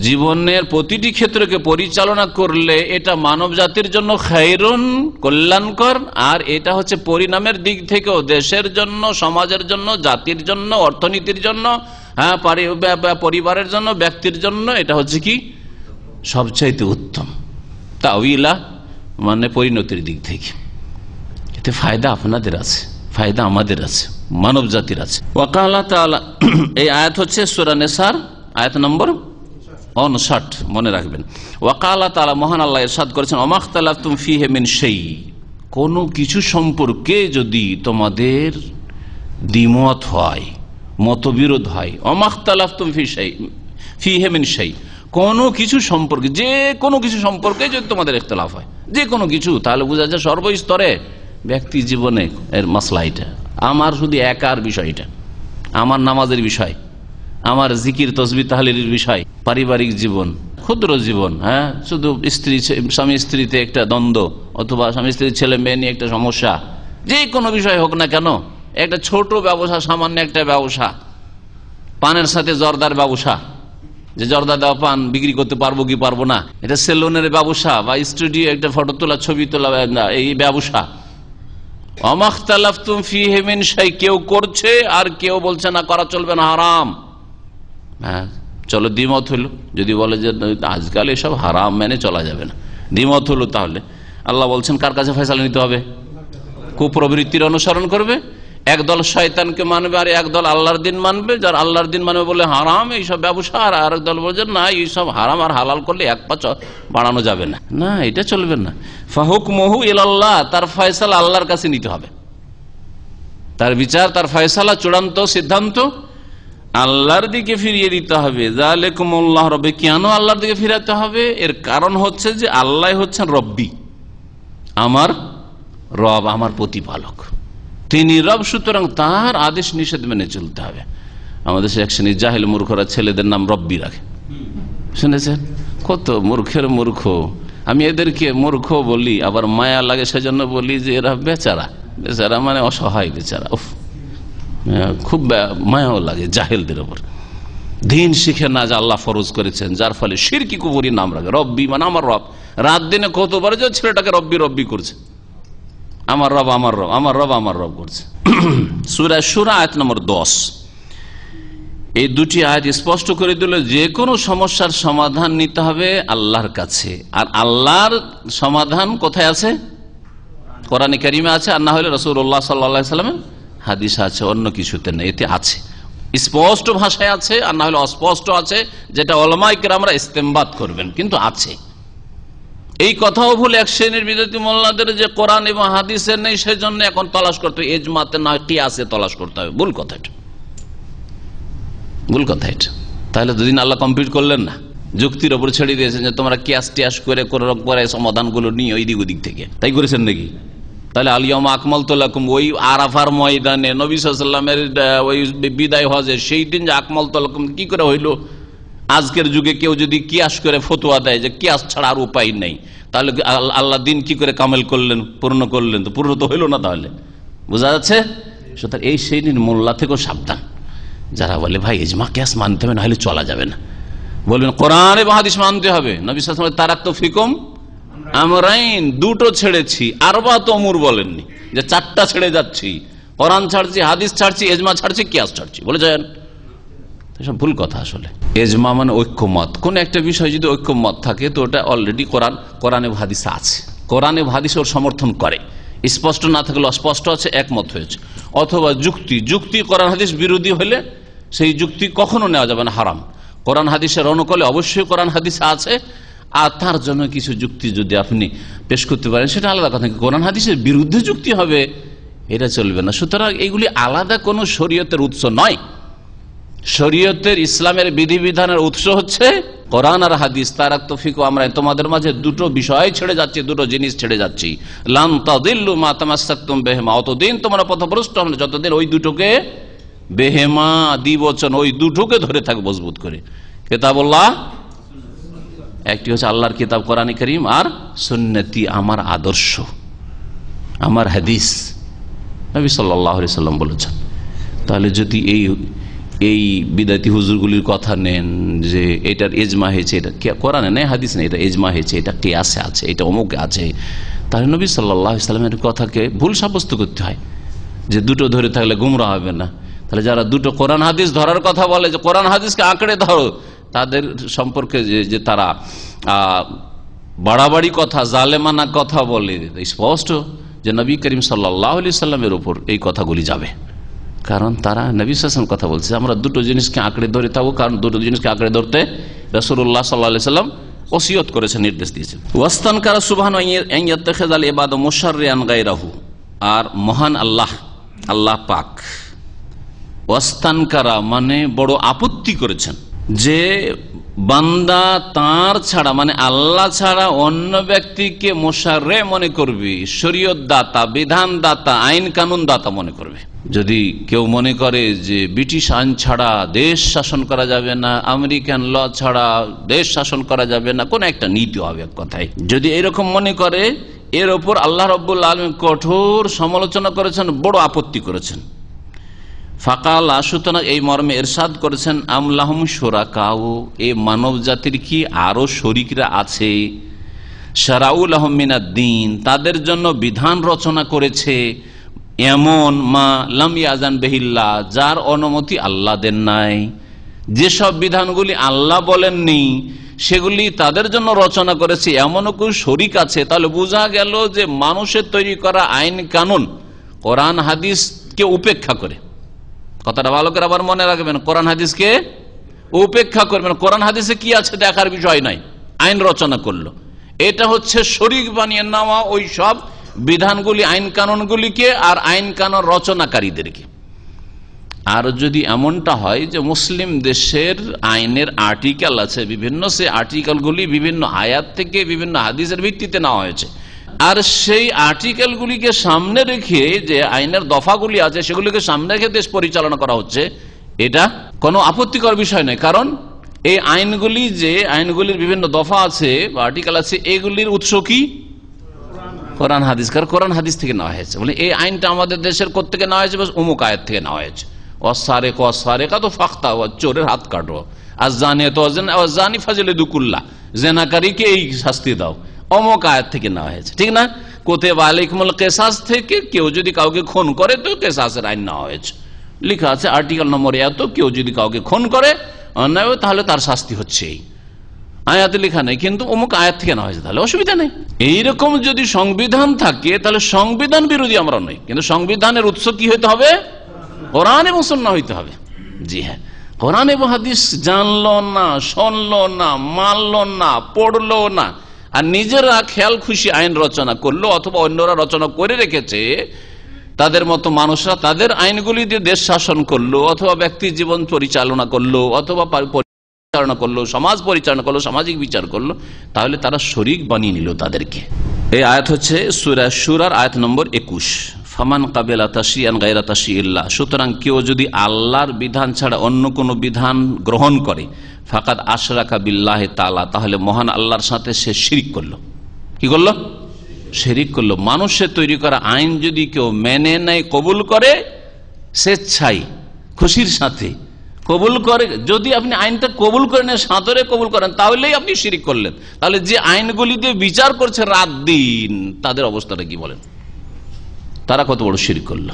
[SPEAKER 4] জীবনের প্রতিটি ক্ষেত্রকে পরিচালনা করলে এটা মানব জাতির জন্য খায়রুন, কল্যাণকর। আর এটা হচ্ছে পরিণামের দিক থেকেও দেশের জন্য, সমাজের জন্য, জাতির জন্য, অর্থনীতির জন্য, পরিবারের জন্য, ব্যক্তির জন্য এটা হচ্ছে কি সবচাইতে উত্তম। তাউইলা মানে পরিণতির দিক থেকে, এতে ফায়দা আপনাদের আছে, ফায়দা আমাদের আছে, মানব জাতির আছে। ওয়াকালা তাআলা, এই আয়াত হচ্ছে সূরা নিসার আয়াত নম্বর 59, মনে রাখবেন। ওয়াকালা তাআলা, মহান আল্লাহ ইরশাদ করেছেন, ওমাখতালাফতুম ফীহি মিন শাই, কোনো কিছু সম্পর্কে যদি তোমাদের দ্বিমত হয়, মতবিরোধ হয়, ওমাখতালাফতুম ফীহি মিন শাই, কোনো কিছু সম্পর্কে, যে কোনো কিছু সম্পর্কে যদি তোমাদের ইখতিলাফ হয়, যে কোনো কিছু, তাহলে বোঝা যায় সর্বস্তরে ব্যক্তি জীবনে এর মাসলা এটা। আমার শুধু একার বিষয়টা, আমার নামাজের বিষয়, আমার জিকির তসবিহ তাহলিলের বিষয়, পারিবারিক জীবন, ক্ষুদ্র জীবন, হ্যাঁ, শুধু স্বামী স্ত্রীতে একটা দ্বন্দ্ব, অথবা স্বামী স্ত্রীর ছেলে মেয়ে নিয়ে একটা সমস্যা, যে কোনো বিষয় হোক না কেন, একটা ছোট ব্যবসা, সামান্য একটা ব্যবসা, পানের সাথে জর্দার ব্যবসা, যে জর্দা দেওয়া পান বিক্রি করতে পারবো কি পারবো না, এটা সেলুনের ব্যবসা, বা স্টুডিও একটা ফটো তোলা, ছবি তোলা, এই ব্যবসা। ওমাখতালাফতুম ফীহি মিন শাই, কেউ করছে আর কেউ বলছে না করা চলবে না, হারাম। হ্যাঁ, চলো দ্বিমত হলো, যদি বলে যে আজকাল এসব হারাম মেনে চলা যাবে না, দ্বিমত হলো, তাহলে আল্লাহ বলছেন কার কাছে ফয়সালা নিতে হবে? কুপ্রবৃত্তির অনুসরণ করবে, একদল শয়তানকে মানবে আর একদল আল্লাহর দিন মানবে। যার আল্লাহর দিন মানবে বলে হারাম এইসব ব্যবসা, আর আরেক দল বলছে না এইসব হারাম, আর হালাল করলে এক পা বাড়ানো যাবে না, না এটা চলবে না। ফাহুকমুহু ইলাল্লাহ, তার ফয়সালা আল্লাহর কাছে নিতে হবে, তার বিচার, তার ফয়সালা, চূড়ান্ত সিদ্ধান্ত আল্লাহর দিকে ফিরিয়ে দিতে হবে। যালিকুমুল্লাহ রব্বি, কেন আল্লাহর দিকে ফিরাতে হবে? এর কারণ হচ্ছে যে আল্লাহ হচ্ছেন রব্বি, আমার রব, আমার প্রতিপালক, তিনি রব, সুতরাং তার আদেশ নিষেধ মেনে চলতে হবে। আমাদের এক শ্রেণীর জাহেল মূর্খরা ছেলেদের নাম রব্বি রাখে, শুনেছেন? কত মূর্খের মূর্খ। আমি এদেরকে মূর্খ বলি, আবার মায়া লাগে সেজন্য বলি যে এরা বেচারা, বেচারা মানে অসহায় বেচারা, খুব মায়াও লাগে জাহেলদের ওপর। দিন শিখে না যে আল্লাহ ফরজ করেছেন, যার ফলে শিরকি কুফরি নাম রাখে। রব্বি মানে আমার রব, রাত দিনে কতবার যে ছেলেটাকে রব্বি রব্বি করছে, আমার রব আমার রব, আমার রব আমার রব করছে। সূরা শুরা আয়াত নম্বর 10, এই দুটি আয়াত স্পষ্ট করে দিল যে কোনো সমস্যার সমাধান নিতে হবে আল্লাহর কাছে। আর আল্লাহর সমাধান কোথায় আছে? কোরআনে কারিমে আছে, আর না হলে রাসূলুল্লাহ সাল্লাল্লাহু আলাইহি ওয়াসাল্লামের হাদিসে আছে, অন্য কিছুতে নেই। এতে আছে, স্পষ্ট ভাষায় আছে, আর না হলে অস্পষ্ট আছে, যেটা উলামায়ে কেরামরা ইস্তেমবাত করবেন, কিন্তু আছে। এই কথাও ভুল এক শ্রেণীর বিদ্যার্থী মোল্লাদের যে কোরআন এবং হাদিসে নেই, সেজন্য এখন তলাশ করতে হবে, ইজমাতে না কিয়াসে তলাশ করতে হবে। ভুল কথা এটা, ভুল কথা এটা। তাহলে দুদিন আল্লাহ কমপ্লিট করলেন না, যুক্তির ওপর ছেড়ে দিয়েছেন যে তোমরা কিয়াস টিয়াস করে করে সমাধানগুলো নিয়ে ওই দিক ওদিক থেকে, তাই করেছেন নাকি? তাহলে আলিয়াউমা আকমালতু লাকুম, ওই আরাফার ময়দানে নবী সাল্লাল্লাহু আলাইহি ওয়াসাল্লামের ওই বিদায় হজে সেই দিন যে আকমালতু লাকুম কি করে হইলো? আজকের যুগে কেউ যদি কিয়াস করে ফতোয়া দেয় যে কিয়াস ছাড়া আর উপায় নেই, তাহলে আল্লাহ দিন কি করে কামেল করলেন, পূর্ণ করলেন? তো পূর্ণ তো হইল না। তাহলে বোঝা যাচ্ছে। সুতরাং এই শ্রেণীর মোল্লা থেকেও সাবধান, যারা বলে ভাই ইজমা কিয়াস মানতে হবে, না হলে চলা যাবে না। বলবেন কোরআন এবং হাদিস মানতে হবে। নবী সাল্লাল্লাহু আলাইহি ওয়াসাল্লাম তারাকতু ফিকুম আমরাইন, দুটো ছেড়েছি, আরবাত উমুর বলেননি যে চারটা ছেড়ে যাচ্ছি, কোরআন ছাড়ছি, হাদিস ছাড়ছি, ইজমা ছাড়ছি, কিয়াস ছাড়ছি, বলে যান। এসব ভুল কথা। আসলে ইজমা মানে ঐক্যমত, কোন একটা বিষয় যদি ঐক্যমত থাকে তো ওটা অলরেডি কোরআন এবং হাদিসে আছে, কোরআন এবং হাদিস ওর সমর্থন করে। স্পষ্ট না থাকলে অস্পষ্ট আছে, একমত হয়েছে। অথবা যুক্তি কোরআন হাদিস বিরোধী হলে সেই যুক্তি কখনো নেওয়া যাবে না, হারাম। কোরআন হাদিসের অনুকূলে অবশ্যই কোরআন হাদিসে আছে, আর তার জন্য কিছু যুক্তি যদি আপনি পেশ করতে পারেন সেটা আলাদা কথা। কোরআন হাদিসের বিরুদ্ধে যুক্তি হবে, এটা চলবে না। সুতরাং এইগুলি আলাদা কোনো শরীয়তের উৎস নয়। শরীয়তের ইসলামের বিধিবিধানের উৎস হচ্ছে কোরআন আর হাদিস। তারাকতু ফিকুম আমরাইন, তোমাদের মাঝে দুটো বিষয় ছেড়ে যাচ্ছি, দুটো জিনিস ছেড়ে যাচ্ছি। লান তাদিল্লু মা তামাসসাকতুম বিহিমা, অতদিন তোমরা পথভ্রষ্ট হবে না যতদিন ওই দুটোকে, বেহেমা দ্বিবচন, ওই দুটোকে ধরে থাকবে মজবুত করে। কিতাবুল্লাহ, একটি হচ্ছে আল্লাহর কিতাব কোরআন কারীম, আর সুন্নতি আমার আদর্শ, আমার হাদিস, নবী সাল্লাল্লাহু আলাইহি সাল্লাম বলেছেন। তাহলে যদি এই বিদাতি হুজুরগুলির কথা নেন যে এটার ইজমা হয়েছে, এটা কোরআনে নেই, হাদিস নেই, এটা ইজমা হয়েছে, এটা কিয়াসে আছে, এটা অমুকে আছে, তাহলে নবী সাল্লাল্লাহু আলাইহি সাল্লামের কথাকে ভুল সাব্যস্ত করতে হয় যে দুটো ধরে থাকলে গুমরাহ হবে না। তাহলে যারা দুটো কোরআন হাদিস ধরার কথা বলে, যে কোরআন হাদিসকে আঁকড়ে ধরো, তাদের সম্পর্কে যে তারা বাড়াবাড়ি কথা, জালেমানা কথা বলে, স্পষ্ট যে নবী করিম সাল্লাল্লাহু আলাইহি সাল্লামের উপর এই কথাগুলি যাবে, কারণ তারা নবী সাল্লাল্লাহু আলাইহি ওয়াসাল্লাম কথা বলছে। আমরা দুটো জিনিসকে আঁকড়ে ধরে থাকবো, কারণ দুটো জিনিসকে আঁকড়ে ধরতে রাসূলুল্লাহ সাল্লাল্লাহু আলাইহি সাল্লাম ওসিয়ত করেছেন, নির্দেশ দিয়েছেন। ওয়াস্তানকারা সুবহানাহু আন ইয়াত্তাখিযাল ইবাদা মুশাররিয়ান গায়রাহু, আর মহান আল্লাহ, আল্লাহ পাক ওয়াস্তানকারা মানে বড় আপত্তি করেছেন যে বান্দা তার ছাড়া মানে আল্লাহ ছাড়া অন্য ব্যক্তিকে মুশাররে মনে করবে, শরীয়ত দাতা, বিধান দাতা, আইন কানুন দাতা মনে করবে। যদি কেউ মনে করে যে ব্রিটিশ আইন ছাড়া দেশ শাসন করা যাবে না, আমেরিকান ল ছাড়া দেশ শাসন করা যাবে না, কোন একটা নীতি হবে এক কথায়, যদি এরকম মনে করে, এর ওপর আল্লাহ রাব্বুল আলামিন কঠোর সমালোচনা করেছেন, বড় আপত্তি করেছেন। ফাকালা, সুতরাং এই মর্মে ইরশাদ করেছেন, আমলাহুম শুরাকাউ, এই মানব জাতির কি আরো শরীকরা আছে, শারাউ লাহুম মিনাদ-দ্বীন, তাদের জন্য বিধান রচনা করেছে এমন, মা লাম ইয়াজান বিহিল্লাহ, যার অনুমতি আল্লাহ দেন নাই। যেসব বিধানগুলি আল্লাহ বলেননি সেগুলি তাদের জন্য রচনা করেছে, এমনও কেউ শরীক আছে। তাহলে বোঝা গেল যে মানুষের তৈরি করা আইন কানুন কোরআন হাদিসকে উপেক্ষা করে, কথাটা ভালো করে আবার মনে রাখবেন, কোরআন হাদিসকে উপেক্ষা করবেন। কোরআন হাদিসে কি আছে দেখার বিষয় নাই, আইন রচনা করলো, এটা হচ্ছে শরীক বানিয়ে নেওয়া ওই সব বিধানগুলি, আইন কানুনগুলিকে আর আইন কানুন রচনাকারীদেরকে। আর যদি এমনটা হয় যে মুসলিম দেশের আইনের আর্টিকেল আছে বিভিন্ন, সে আর্টিকেলগুলি বিভিন্ন আয়াত থেকে বিভিন্ন হাদিসের ভিত্তিতে নেওয়া হয়েছে, আর সেই আর্টিকেলগুলিকে সামনে রেখে যে আইনের দফাগুলি আছে সেগুলিকে সামনে রেখে দেশ পরিচালনা করা হচ্ছে, এটা কোনো আপত্তিকর বিষয় নয়। কারণ এই আইনগুলি, যে আইনগুলির বিভিন্ন দফা আছে বা আর্টিকেল আছে, এগুলির উৎস কি? কোরআন হাদিস। কারণ কোরআন হাদিস থেকে নেওয়া হয়েছে, বলে এই আইনটা আমাদের দেশের কোত্থেকে নেওয়া হয়েছে? বাস অমুক আয়াত থেকে নেওয়া হয়েছে। অসারে কো অসারেকা তো ফাখতা, চোরের হাত কাটো, আর জানে তো জানি ফাজিলে দুকুল্লা, জেনাকারীকে এই শাস্তি দাও, অমুক আয়াত থেকে নেওয়া হয়েছে, ঠিক না? কুতিবা আলাইকুমুল কিসাস থেকে কেউ যদি কাউকে খুন করে তো কিসাসের আইন নেওয়া হয়েছে, লেখা আছে আর্টিকেল নম্বর এত, কেউ যদি কাউকে খুন করে অন্যায় তাহলে তার শাস্তি হচ্ছে এই আয়াতে লেখা নেই, কিন্তু অমুক আয়াত থেকে নেওয়া হয়েছে, তাহলে অসুবিধা নেই। এইরকম যদি সংবিধান থাকে তাহলে সংবিধান বিরোধী আমরা নই, কিন্তু সংবিধানের উৎস কি হইতে হবে? কোরআন এবং সুন্নাহ হইতে হবে। জি হ্যাঁ, কোরআন এবং হাদিস জানলো না, শুনলো না, মানলো না, পড়লো না, আর নিজেরা খেয়াল খুশি আইন রচনা করলো, অথবা অন্যরা রচনা করে রেখেছে, তাদের মতো মানুষরা তাদের আইনগুলি দিয়ে দেশ শাসন করলো, অথবা ব্যক্তি জীবন পরিচালনা করলো, অথবা পরিচালনা করলো, সমাজ পরিচালনা করলো, সামাজিক বিচার করলো, তাহলে তারা শরীক বানিয়ে নিল তাদেরকে। এই আয়াত হচ্ছে সূরা শুরার আয়াত নম্বর 21। ফামান কাবেলা তাশিয়ান গায়রা তাশিইল্লাহ, সুতরাং কেউ যদি আল্লাহর বিধান ছাড়া অন্য কোনো বিধান গ্রহণ করে, ফাকাদ আশরাকা বিল্লাহি তাআলা, তাহলে মহান আল্লাহর সাথে সে শিরিক করলো। কি করলো? শিরিক করলো। মানুষের তৈরি করা আইন যদি কেউ মেনে নেয়, কবুল করে, স্বেচ্ছায় খুশির সাথে কবুল করে, যদি আপনি আইনটা কবুল করেন, সাদরে কবুল করেন, তাহলেই আপনি শিরিক করলেন। তাহলে যে আইনগুলি দিয়ে বিচার করছে রাত দিন, তাদের অবস্থাটা কি বলেন? তারা কত বড় শিরক করলো,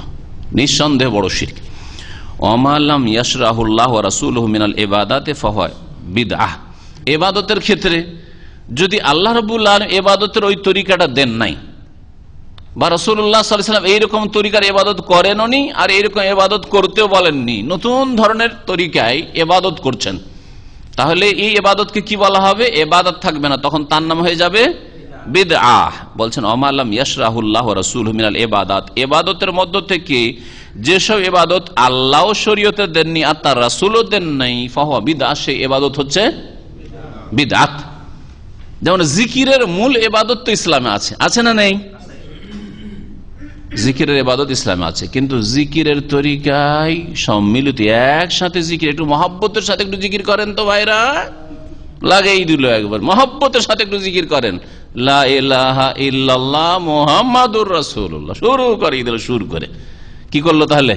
[SPEAKER 4] নিঃসন্দেহে বড় শিরক। ওমালাম ইয়াশরাহুল্লাহ ওয়া রাসূলুহু মিনাল ইবাদাতি ফাহুয়া বিদআহ, ইবাদতের ক্ষেত্রে যদি আল্লাহ রাব্বুল আলামিন ইবাদতের ওই তরিকাটা দেন নাই, বা রাসূলুল্লাহ সাল্লাল্লাহু আলাইহি ওয়াসাল্লাম এইরকম তরিকার ইবাদত করেননি, আর এইরকম ইবাদত করতেও বলেননি, নতুন ধরনের তরিকায় ইবাদত করছেন, তাহলে এই ইবাদতকে কি বলা হবে? ইবাদত থাকবে না, তখন তার নাম হয়ে যাবে বিদআহ। বলছেন ওমালাম ইয়াশরাহুল্লাহ ওয়া রাসূলুহু মিনাল ইবাদাত, ইবাদতের মধ্য থেকে যেসব ইবাদত আল্লাহ শরীয়তে দেননি আর তার রাসূলও দেন নাই, ফাহুয়া বিদআহ, সেই ইবাদত হচ্ছে বিদআত। যেমন জিকিরের মূল ইবাদত তো ইসলামে আছে, আছে না নেই? জিকিরের ইবাদত ইসলামে আছে, কিন্তু জিকিরের তরিকায় সম্মিলিত একসাথে জিকির, একটু মহব্বতের সাথে একটু জিকির করেন তো ভাইরা, লাগেই দিল একবার, মহব্বতের সাথে একটু জিকির করেন, লা ইলাহা ইল্লাল্লাহ মুহাম্মাদুর রাসূলুল্লাহ, শুরু করে দিল, শুরু করে কি করলো তাহলে?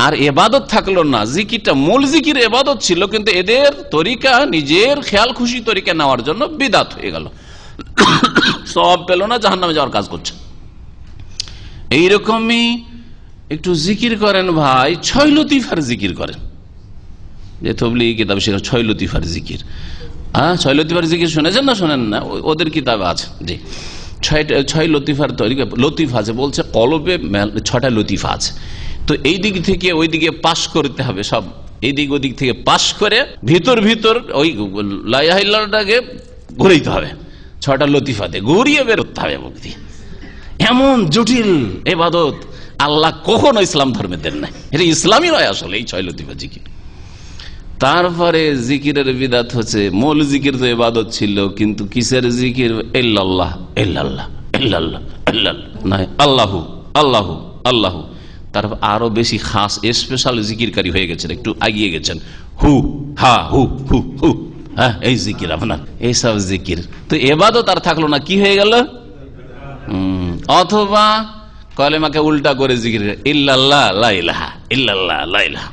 [SPEAKER 4] আর ইবাদত থাকলো না, জিকিরটা মূল জিকির ইবাদত ছিল, কিন্তু এদের তরিকা নিজের খেয়াল খুশি তরিকা নেওয়ার জন্য বিদআত হয়ে গেল, সওয়াব পেল না, জাহান্নামে যাওয়ার কাজ করছে। এইরকমই একটু জিকির করেন ভাই, ছয় লতিফার জিকির করেন, যে তবলিগি কিতাব সেটা ছয় লতিফার জিকির, ছয় লতিফার জিকির শুনেছেন না? শোনেন না? ওদের কিতাবে আছে। জি, ছয় লতিফার তৈরি লতিফা আছে, বলছে কলবে 6টা লতিফা আছে। তো এই দিক থেকে ওই দিকে পাস করতে হবে, সব এই দিক ওই দিক থেকে পাস করে ভিতর ওই লা ইলাহা ইল্লাল্লাহটাকে ঘুরাইতে হবে, 6টা লতিফাতে ঘুরিয়ে বেরোতে হবে মুখ দিয়ে। এমন জটিল ইবাদত আল্লাহ কখনো ইসলাম ধর্মে দেন নাই, এটা ইসলামই নয় আসলে এই 6 লতিফা জিকির। তারপরে জিকিরের বিদাত হচ্ছে, মূল জিকির তো ইবাদত ছিল, কিন্তু কিসের জিকির? ইল্লাল্লাহ ইল্লাল্লাহ ইল্লাল্লাহ ইল্লাল্লাহ নাই, আল্লাহু আল্লাহু আল্লাহু। তারপর আরো বেশি খাস স্পেশাল জিকিরকারী হয়ে গেছেন, একটু এগিয়ে গেছেন, হু হা হু হু হু, হ্যাঁ এই জিকির আপনার, এইসব জিকির। তো ইবাদত আর থাকলো না, কি হয়ে গেল? অথবা কলেমাকে উল্টা করে জিকির, ইল্লাল্লাহ লা ইলাহা ইল্লাল্লাহ লা ইলাহা।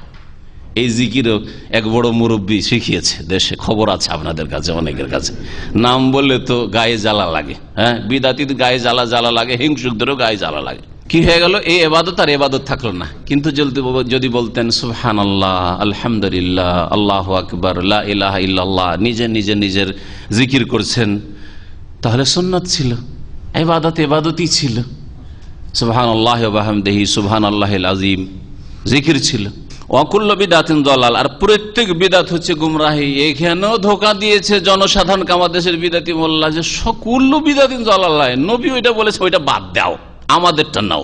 [SPEAKER 4] এই জিকিরও এক বড় মুরব্বী শিখিয়েছে দেশে, খবর আছে আপনাদের কাছে, অনেকের কাছে। নাম বললে তো গায়ে জ্বালা লাগে, হ্যাঁ বিদাতির গায়ে জ্বালা লাগে, হিংসুকদেরও গায়ে জ্বালা লাগে। কি হয়ে গেল? এই ইবাদত আর ইবাদত থাকলো না। কিন্তু যদি বলতেন সুবহানাল্লাহ, আলহামদুলিল্লাহ, আল্লাহু আকবার, লা ইলাহা ইল্লাল্লাহ, নিজের জিকির করছেন, তাহলে সুন্নাত ছিল, ইবাদতই ছিল। সুবহানাল্লাহ ওয়া বিহামদিহি সুবহানাল্লাহিল আযীম জিকির ছিল। ওয়াকুল্লু বিদআতিন দালাল, আর প্রত্যেক বিদআত হচ্ছে গুমরাহি। এখানেও ধোঁকা দিয়েছে জনসাধারণকে আমাদের দেশের বিদআতি মোল্লা, যে সকল বিদআতিন দালাল। নবী ওইটা বলেছে, ওইটা বাদ দাও, আমাদেরটা নাও।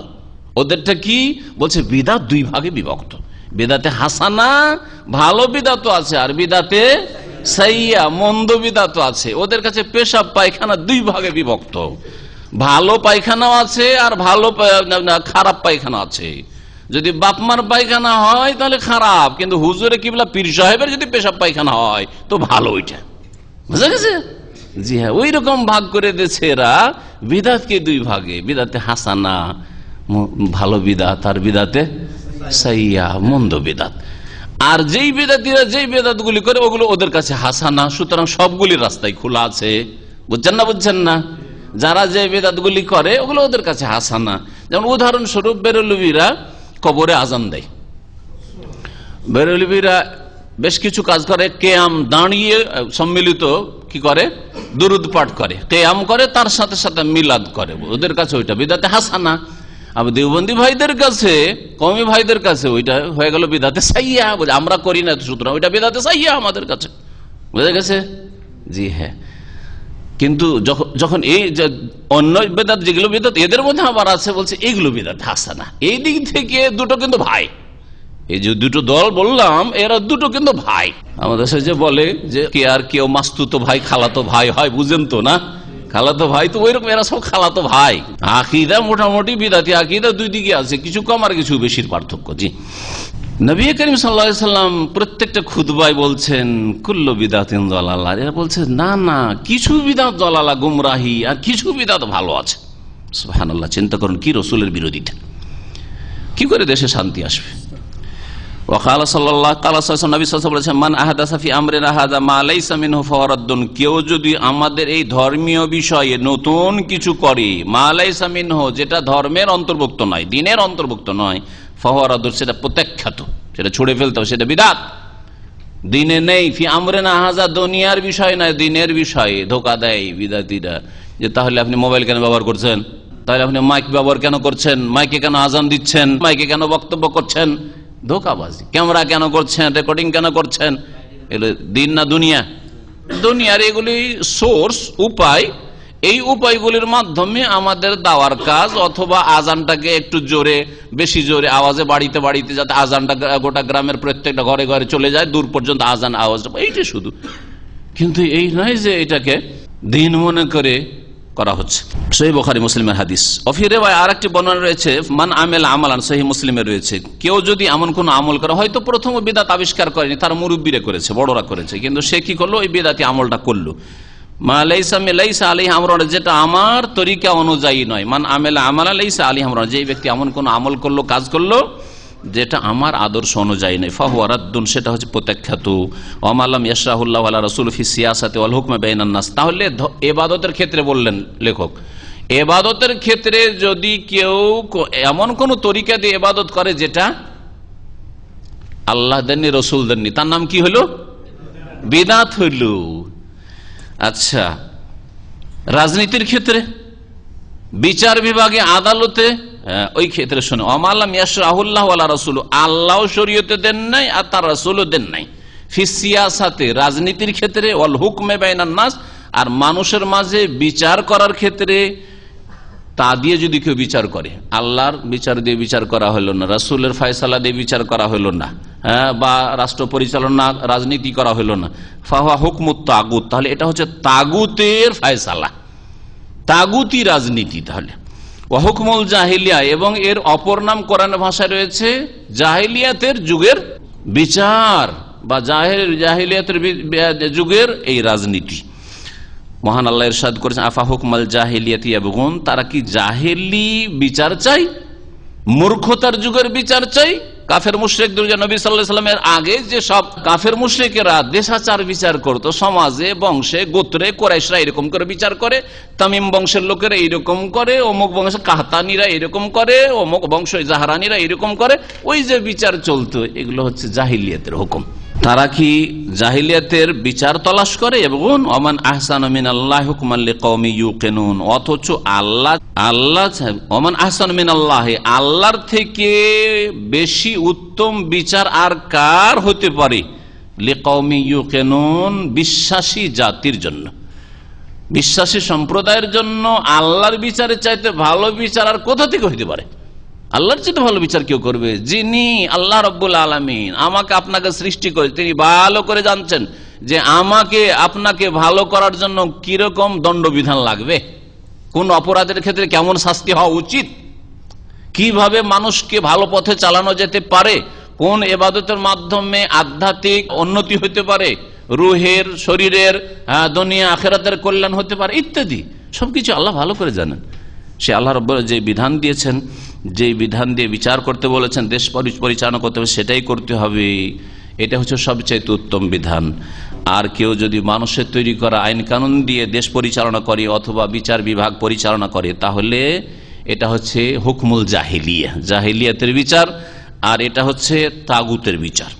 [SPEAKER 4] ওদেরটা কি বলছে? বিদআত 2 ভাগে বিভক্ত। বিদআতে হাসানা, ভালো বিদআত আছে, আর বিদআতে সাইয়্যা, মন্দ বিদআত আছে। ওদের কাছে পেশাব পায়খানা 2 ভাগে বিভক্ত, ভালো পায়খানাও আছে আর ভালো খারাপ পায়খানা আছে। যদি বাপমার পায়খানা হয় তাহলে খারাপ, কিন্তু হুজুরে কিবলা পীর সাহেবের যদি পেশাব পায়খানা হয় তো ভালো, ওইটা বুঝা গেছে? জি হ্যাঁ, ওই রকম ভাগ করে দিয়েছে এরা বিদআতকে 2 ভাগে, বিদআতে হাসানা ভালো বিদআত, আর বিদআতে সাইয়্যা মন্দ বিদআত। আর যেই বিদআতীরা যেই বিদআত গুলি করে ওগুলো ওদের কাছে হাসানা। সুতরাং সবগুলি রাস্তায় খোলা আছে, বুঝছেন না? যারা যে বিদআত গুলি করে ওগুলো ওদের কাছে হাসানা। যেমন উদাহরণস্বরূপ বেরেলভিরা কবরে আজান দেয়, বেরেলভিরা বেশ কিছু কাজ করে, কেয়াম দাঁড়িয়ে সম্মিলিত কি করে? দুরুদ পাঠ করে, কেয়াম করে, তার সাথে সাথে মিলাদ করে। ওদের কাছে ওইটা বিদআতে হাসানা। আবার দেওবন্দি ভাইদের কাছে, কওমি ভাইদের কাছে ওইটা হয়ে গেল বিদআতে সাইয়্যা। আমরা করি না, সুতরাং ওইটা বিদআতে সাইয়্যা আমাদের কাছে, বুঝা গেছে? জি হ্যাঁ। কিন্তু যখন এই অন্য বেদাত যেগুলো বেদাত এদের মধ্যে আবার আছে, বলছে এইগুলো বেদাত হাসানা। এই দিক থেকে দুটো কিন্তু ভাই, এই যে দুটো দল বললাম, এরা দুটো কিন্তু ভাই। আমাদের সাথে যে বলে যে কে আর কেউ মাস্তুতো ভাই, খালাতো ভাই হয়, বুঝেন তো না? খালাতো ভাই তো ওইরকম, এরা সব খালাতো ভাই। আকীদা মোটামুটি বিদাতি আকীদা 2 দিকে আছে, কিছু কম আর কিছু বেশির পার্থক্য। জি, নবী করিম সাল্লাল্লাহু আলাইহি সাল্লাম প্রত্যেকটা খুতবায় বলছেন কুল্লু বিদআতিন দালালা। এরা বলছে না না, কিছু বিদআত দালালা, গুমরাহি, আর কিছু বিদআত ভালো আছে। সুবহানাল্লাহ, চিন্তা করুন কি রসুলের বিরোধিতা, কি করে দেশে শান্তি আসবে? ওয়াকালা সাল্লাল্লাহু আলাইহি ওয়াসাল্লাম, নবী সাল্লাল্লাহু আলাইহি ওয়াসাল্লাম বলেছেন, মান আহাদাসা ফি আমরিনা হাযা মা লাইসা মিনহু ফাওয়ারাদ্দুন। কেউ যদি আমাদের এই ধর্মীয় বিষয়ে নতুন কিছু করে, মা লাইসা মিনহু, যেটা ধর্মের অন্তর্ভুক্ত নয়, দ্বীনের অন্তর্ভুক্ত নয়, ফাওয়ারাদ্দুন, সেটা প্রত্যাখ্যাত, সেটা ছুড়ে ফেলতে হবে, সেটা বিদআত, দ্বীনে নেই। ফি আমরিনা হাযা, দুনিয়ার বিষয় নয়, দ্বীনের বিষয়ে ধোঁকা দেয় বিদআতীরা। যে তাহলে আপনি মোবাইল কেন ব্যবহার করছেন? তাহলে আপনি মাইক ব্যবহার কেন করছেন? মাইকে কেন আজান দিচ্ছেন? মাইকে কেন বক্তব্য করছেন? ধোঁকাবাজি। ক্যামেরা কেন করছেন? রেকর্ডিং কেন করছেন? এগুলো দিন না দুনিয়া? দুনিয়ার এগুলি সোর্স, উপায়। এই উপায়গুলির মাধ্যমে আমাদের দাওয়ার কাজ, অথবা আজানটাকে একটু জোরে, বেশি জোরে আওয়াজে বাড়িতে বাড়িতে, যাতে আজানটা গোটা গ্রামের প্রত্যেকটা ঘরে ঘরে চলে যায়, দূর পর্যন্ত আজান আওয়াজটা, এইটা শুধু। কিন্তু এই নয় যে এটাকে দিন মনে করে করা হচ্ছে। সহিহ বুখারী মুসলিমের হাদিস। অফি রিওয়ায়া, আরেকটি বর্ণনা রয়েছে, মান আমিলা আমালান, সহিহ মুসলিমে রয়েছে, কেউ যদি এমন কোন আমল করে, হয়তো প্রথম বিদআত আবিষ্কার করেনি, তার মুরব্বীরা করেছে, বড়রা করেছে, কিন্তু সে কি করলো? ওই বিদআতি আমলটা করলো। মা লাইসা আলাইহি আমরুনা, যেটা আমার তরিকা অনুযায়ী নয়। মান আমিলা আমালান লাইসা আলাইহি আমরুনা, যে ব্যক্তি এমন কোন আমল করলো, কাজ করলো, যেটা আমার আদর্শ অনুযায়ী নেই, ফাহুয়া রাদ্দুন, সেটা হচ্ছে প্রত্যাখ্যাত। ওয়া মা লাম ইয়াশরাহুল্লাহু আলা রাসূলি ফি সিয়াসাতি ওয়াল হুকমি বাইনান নাস। তাহলে ইবাদতের ক্ষেত্রে বললেন লেখক, ইবাদতের ক্ষেত্রে যদি কেউ এমন কোন তরিকা দিয়ে ইবাদত করে যেটা আল্লাহ দেননি, রসুল দেননি, তার নাম কি হলো? বিদআত হইল। আচ্ছা, রাজনীতির ক্ষেত্রে বিচার বিভাগে, আদালতে, ওই ক্ষেত্রে শোনে ওমাল্লাম ইয়াশরাহুল্লাহ ওয়ালা রাসূলু, আল্লাহ শরীয়তে দেন নাই আর তার রাসূলও দেন নাই। ফি সিয়াসাতে, রাজনীতির ক্ষেত্রে, ওয়াল হুকমে বাইনান নাস, আর মানুষের মাঝে বিচার করার ক্ষেত্রে তা দিয়ে যদি কেউ বিচার করে, আল্লাহর বিচার দিয়ে বিচার করা হলো না, রাসূলের ফয়সালা দিয়ে বিচার করা হলো না, বা রাষ্ট্র পরিচালনা রাজনীতি করা হলো না, ফাহুয়া হুকমুত তাগুত, তাহলে এটা হচ্ছে তাগুতের ফয়সালা, তাগুতি রাজনীতি। তাহলে ওয়া হুকমুল জাহিলিয়া, এবং এর অপর নাম কোরআন ভাষায় রয়েছে জাহিলিয়াতের যুগের বিচার বা জাহিলিয়াতের যুগের এই রাজনীতি। মহান আল্লাহ ইরশাদ করেছেন আফা হুকমাল জাহিলিয়াতি ইয়াবগুন, তারা কি জাহেলি বিচার চাই, মূর্খতার যুগের বিচার চাই? কাফের মুশরিকদের, নবী সাল্লাল্লাহু আলাইহি ওয়াসাল্লামের আগে যে সব কাফের মুশরিকেরা দেশাচার বিচার করত, সমাজে, বংশে, গোত্রে, কুরাইশরা এরকম করে বিচার করে, তামিম বংশের লোকেরা এইরকম করে, অমুক বংশের কাহতানিরা এরকম করে, অমুক বংশ জাহারানিরা এরকম করে, ওই যে বিচার চলতো, এগুলো হচ্ছে জাহিলিয়াতের হুকুম। তারা কি জাহিলিয়াতের বিচার তলাশ করে? এবং ওমান আহসানু মিনাল্লাহি হুকমান লিকওমি ইউকিনুন, অথচ আল্লাহ ওমান আহসানু মিনাল্লাহি, আল্লাহর থেকে বেশি উত্তম বিচার আর কার হতে পারে? লিকওমি ইউকিনুন, বিশ্বাসী জাতির জন্য, বিশ্বাসী সম্প্রদায়ের জন্য আল্লাহর বিচারের চাইতে ভালো বিচার আর কোথা থেকে হইতে পারে? আল্লাহর চেয়ে ভালো বিচার কেউ করবে? যিনি আল্লাহ রাব্বুল আলামিন আমাকে আপনাকে সৃষ্টি করে, তিনি ভালো করে জানছেন যে আমাকে আপনাকে ভালো করার জন্য কিরকম দণ্ডবিধান লাগবে, কোন অপরাধের ক্ষেত্রে কেমন শাস্তি হওয়া উচিত, কিভাবে মানুষকে ভালো পথে চালানো যেতে পারে, কোন ইবাদতের মাধ্যমে আধ্যাত্মিক উন্নতি হতে পারে, রুহের, শরীরের, দুনিয়া আখিরাতের কল্যাণ হতে পারে, ইত্যাদি সবকিছু আল্লাহ ভালো করে জানেন। সে আল্লাহ রাব্বুল যে বিধান দিয়েছেন, যে বিধান দিয়ে বিচার করতে বলেছেন, দেশ পরিচালনা করতে হবে, সেটাই করতে হবে। এটা হচ্ছে সবচেয়ে উত্তম বিধান। আর কেউ যদি মানুষের তৈরি করা আইন কানুন দিয়ে দেশ পরিচালনা করে অথবা বিচার বিভাগ পরিচালনা করে, তাহলে এটা হচ্ছে হুকমুল জাহিলিয়া, জাহিলিয়াতের বিচার, আর এটা হচ্ছে তাগুতের বিচার।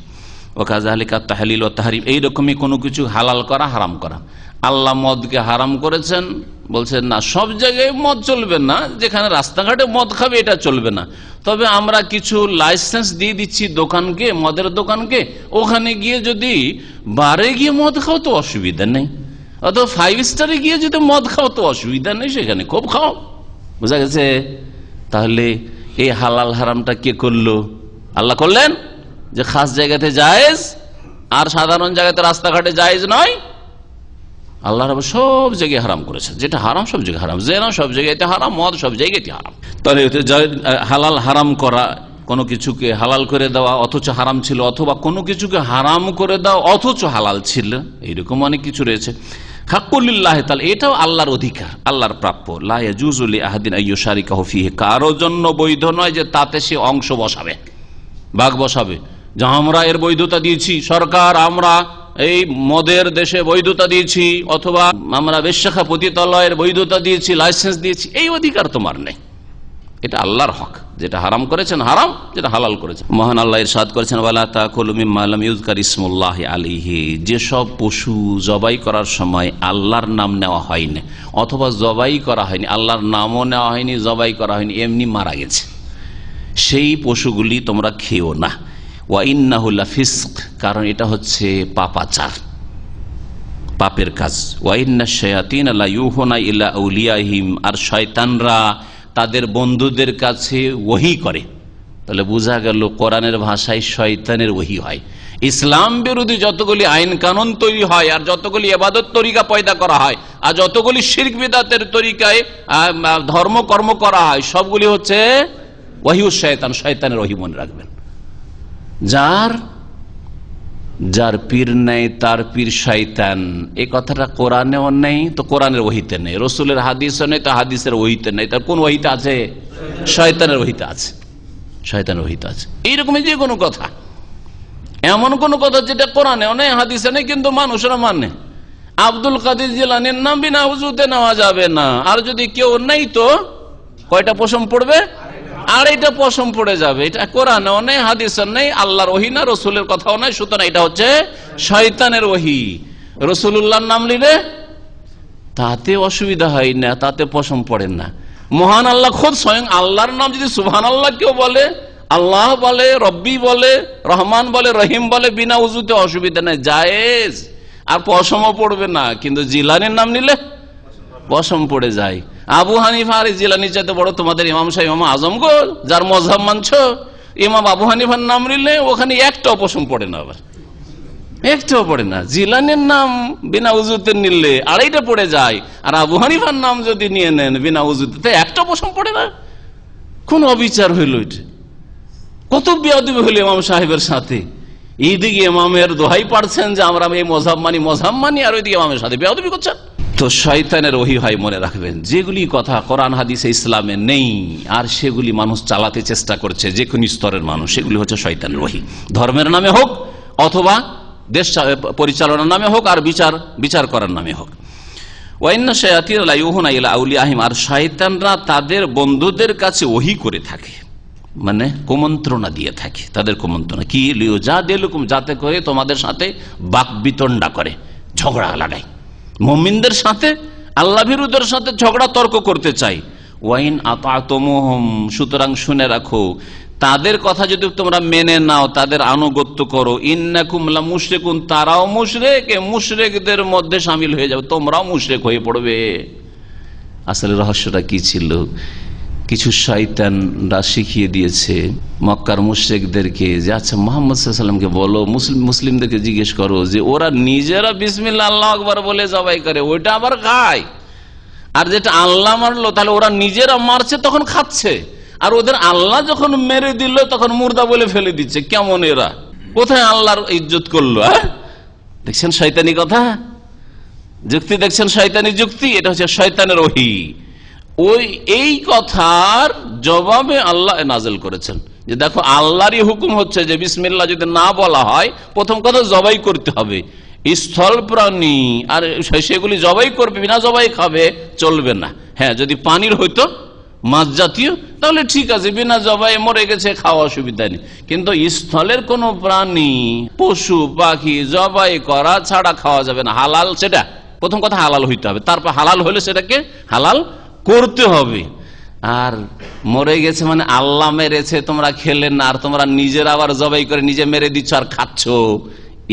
[SPEAKER 4] ওয়াকাযালিকা তাহলিল ওয়া তাহরিম, এইরকমই কোনো কিছু হালাল করা, হারাম করা। আল্লাহ মদকে হারাম করেছেন, বলছেন না সব জায়গায় মদ চলবে না, যেখানে রাস্তাঘাটে মদ খাবে এটা চলবে না, তবে আমরা কিছু লাইসেন্স দিয়ে দিচ্ছি দোকানকে, মদের দোকানকে, ওখানে গিয়ে যদি বারে গিয়ে মদ খাও তো অসুবিধা নেই, অথবা 5 স্টারে গিয়ে যদি মদ খাও তো অসুবিধা নেই, সেখানে খুব খাও। বোঝা গেছে? তাহলে এই হালাল হারামটা কে করলো? আল্লাহ করলেন, যে খাস জায়গাতে জায়েজ আর সাধারণ জায়গাতে রাস্তাঘাটে জায়েজ নয়। আল্লাহ রাব্বুল সব জায়গায় হারাম করেছে, যেটা হারাম সব জায়গায় হারাম, জেনা সব জায়গাতে হারাম, মদ সব জায়গাতে হারাম। তাহলে হালাল হারাম করা, কোনো কিছুকে হালাল করে দেওয়া অথচ হারাম ছিল, অথবা কোনো কিছুকে হারাম করে দেওয়া অথচ হালাল ছিল, এইরকম অনেক কিছু রয়েছে। হাক্কুলিল্লাহ, তাহলে এটাও আল্লাহর অধিকার, আল্লাহর প্রাপ্য। লা ইয়াজুজু লিআহাদিন আইয়ুশারিকাহু ফীহি, কারোর জন্য বৈধ নয় যে তাতে সে অংশ বসাবে, ভাগ বসাবে, যে আমরা এর বৈধতা দিয়েছি, সরকার আমরা এই মদের দেশে বৈধতা দিয়েছি, অথবা আমরা বেশ্যাখা পতিতালয়ের বৈধতা দিয়েছি, লাইসেন্স দিয়েছি, এই অধিকার তোমার নেই। এটা আল্লাহর হক, যেটা হারাম করেছেন হারাম, যেটা হালাল করেছেন। মহান আল্লাহ ইরশাদ করেছেন ওয়ালা তাকুলু মিম্মা লাম ইউযকার ইসমুল্লাহি আলাইহি, যেসব পশু জবাই করার সময় আল্লাহর নাম নেওয়া হয়নি, অথবা জবাই করা হয়নি, আল্লাহর নামও নেওয়া হয়নি, জবাই করা হয়নি, এমনি মারা গেছে, সেই পশুগুলি তোমরা খেও না। ওয়া ইন্নাহু লাফিসক, কারণ এটা হচ্ছে পাপাচার, পাপের কাজ। ওয়া ইন্নাশ শায়াতিনা লা ইউহুনা ইলা আউলিয়াহিম, আর শয়তানরা তাদের বন্ধুদের কাছে ওহী করে। তাহলে বোঝা গেল কোরআনের ভাষায় শয়তানের ওহী হয়। ইসলাম বিরোধী যতগুলি আইন কানুন তৈরি হয়, আর যতগুলি ইবাদত তরিকা পয়দা করা হয়, আর যতগুলি শিরক বিদআতের তরিকায় ধর্ম কর্ম করা হয়, সবগুলি হচ্ছে ওহীউশ শয়তান, শয়তানের ওহী মনে রাখবেন। যার পীর নেই তার পীর শয়তান, এই কথাটা কোরআনেও নেই তো কোরআনের ওহীতে নেই, রসুলের হাদিসও নেই তো হাদিসের ওহীতে নেই, তার কোন ওহীতে আছে? শয়তানের ওহীতে আছে, শয়তানের ওহীতে আছে। এইরকমই যে কোনো কথা, এমন কোন কথা যেটা কোরআনেও নেই, হাদিসে নেই, কিন্তু মানুষরা মানে। আব্দুল কাদের জিলানীর নাম বিনা ওযুতে নেওয়া যাবে না, আর যদি কেউ নেই তো কয়টা পশম পড়বে? আর এটা পশম পড়ে যাবে। এটা কোরআনেও নেই, হাদিসের নেই, আল্লাহর ওহী না, রসুলের কথাও নাই, সুতরাং এটা হচ্ছে শয়তানের ওহী। রসুলুল্লাহর নাম নিলে তাতে অসুবিধা হয় না, তাতে পশম পড়েন না। মহান আল্লাহ খোদ স্বয়ং আল্লাহর নাম যদি সুবহানাল্লাহ কেউ বলে, আল্লাহ বলে, রব্বি বলে, রহমান বলে, রহিম বলে, বিনা উজুতে অসুবিধা নেই, জায়েজ। আর পশমও পড়বে না। কিন্তু জিলানির নাম নিলে পশম পড়ে যায়। আবু হানিফা আর জিলানির চাইতে বড় তোমাদের ইমাম সাহেব ইমাম আজম গো, যার মযহাব মানছ, ইমাম আবু হানিফার নাম নিলে ওখানে একটা পশম পড়ে না, আবার একটাও পড়ে না। জিলানির নাম বিনা উজুতে নিলে আড়াইটা পড়ে যায়, আর আবু হানিফার নাম যদি নিয়ে নেন বিনা উজুতে একটা পশম পড়ে না। কোন অবিচার হইল এটা! কত বেয়াদবি হইল ইমাম সাহেবের সাথে। এইদিকে ইমামের দোহাই পাড়ছেন যে আমরা এই মযহাব মানি, আর ওইদিকে ইমামের সাথে বেয়াদবি করছেন। তো শয়তানের ওহী হয়, মনে রাখবেন। যেগুলি কথা কোরআন হাদিসে ইসলামে নেই আর সেগুলি মানুষ চালাতে চেষ্টা করছে, যে কোন স্তরের মানুষ, সেগুলি হচ্ছে শয়তানের ওহী। ধর্মের নামে হোক অথবা দেশ পরিচালনার নামে হোক আর বিচার করার নামে হোক। ওয়াইন্না শায়াতিন লা ইউহুনা ইলা আউলিয়াহিম, আর শয়তানরা তাদের বন্ধুদের কাছে ওহী করে থাকে, মানে কুমন্ত্রণা দিয়ে থাকে। তাদের কুমন্ত্রণা কি? লিউজাদিলুকুম, যাতে করে তোমাদের সাথে বাকবিতণ্ডা করে, ঝগড়া লাগায়। মুমিনদের সাথে, আল্লাহ বিরুদ্ধের সাথে ঝগড়া তর্ক করতে চাই। ওয়াইন আতাতুমুহুম, সুতরাং শুনে রাখো, তাদের কথা যদি তোমরা মেনে নাও, তাদের আনুগত্য করো, ইন্নাকুম লা মুশরিকুন, তারাও মুশরিক, মুশরিকদের মধ্যে শামিল হয়ে যাবে, তোমরাও মুশরিক হয়ে পড়বে। আসলে রহস্যটা কি ছিল? কিছু শয়তানরা শিখিয়ে দিয়েছে মক্কার মুশরিকদেরকে যে আচ্ছা মুহাম্মদ সাল্লাল্লাহু আলাইহি ওয়াসাল্লামকে বলো, মুসলিমদেরকে জিজ্ঞেস করো যে ওরা নিজেরা বিসমিল্লাহ আল্লাহু আকবার বলে জবাই করে, ওইটা আবার খায়, আর যেটা আল্লাহ মারলো তাহলে ওরা নিজেরা মারছে তখন খাচ্ছে, আর ওদের আল্লাহ যখন মেরে দিল তখন মুর্দা বলে ফেলে দিচ্ছে। কেমন এরা? কোথায় আল্লাহর ইজ্জত করলো? দেখছেন শয়তানি কথা, যুক্তি দেখছেন, শয়তানি যুক্তি। এটা হচ্ছে শয়তানের ওহী। এই কথার জবাবে আল্লাহ নাযিল করেছেন যে দেখো, আল্লাহরই হুকুম হচ্ছে যে বিসমিল্লাহ যদি না বলা হয়, প্রথম কথা জবাই করতে হবে। স্থল প্রাণী আর সেগুলি জবাই করবে, বিনা জবাই খাবে চলবে না। হ্যাঁ, যদি পানির হইতো মাছ জাতীয় তাহলে ঠিক আছে, বিনা জবাই মরে গেছে, খাওয়া অসুবিধা নেই। কিন্তু স্থলের কোন প্রাণী, পশু পাখি জবাই করা ছাড়া খাওয়া যাবে না। হালাল, সেটা প্রথম কথা হালাল হইতে হবে, তারপর হালাল হলে সেটাকে হালাল করতে হবে। আর মরে গেছে মানে আল্লাহ মেরেছে, তোমরা খেলে না, আর তোমরা নিজের আবার জবাই করে নিজে মেরে দিচ্ছ আর খাচ্ছ,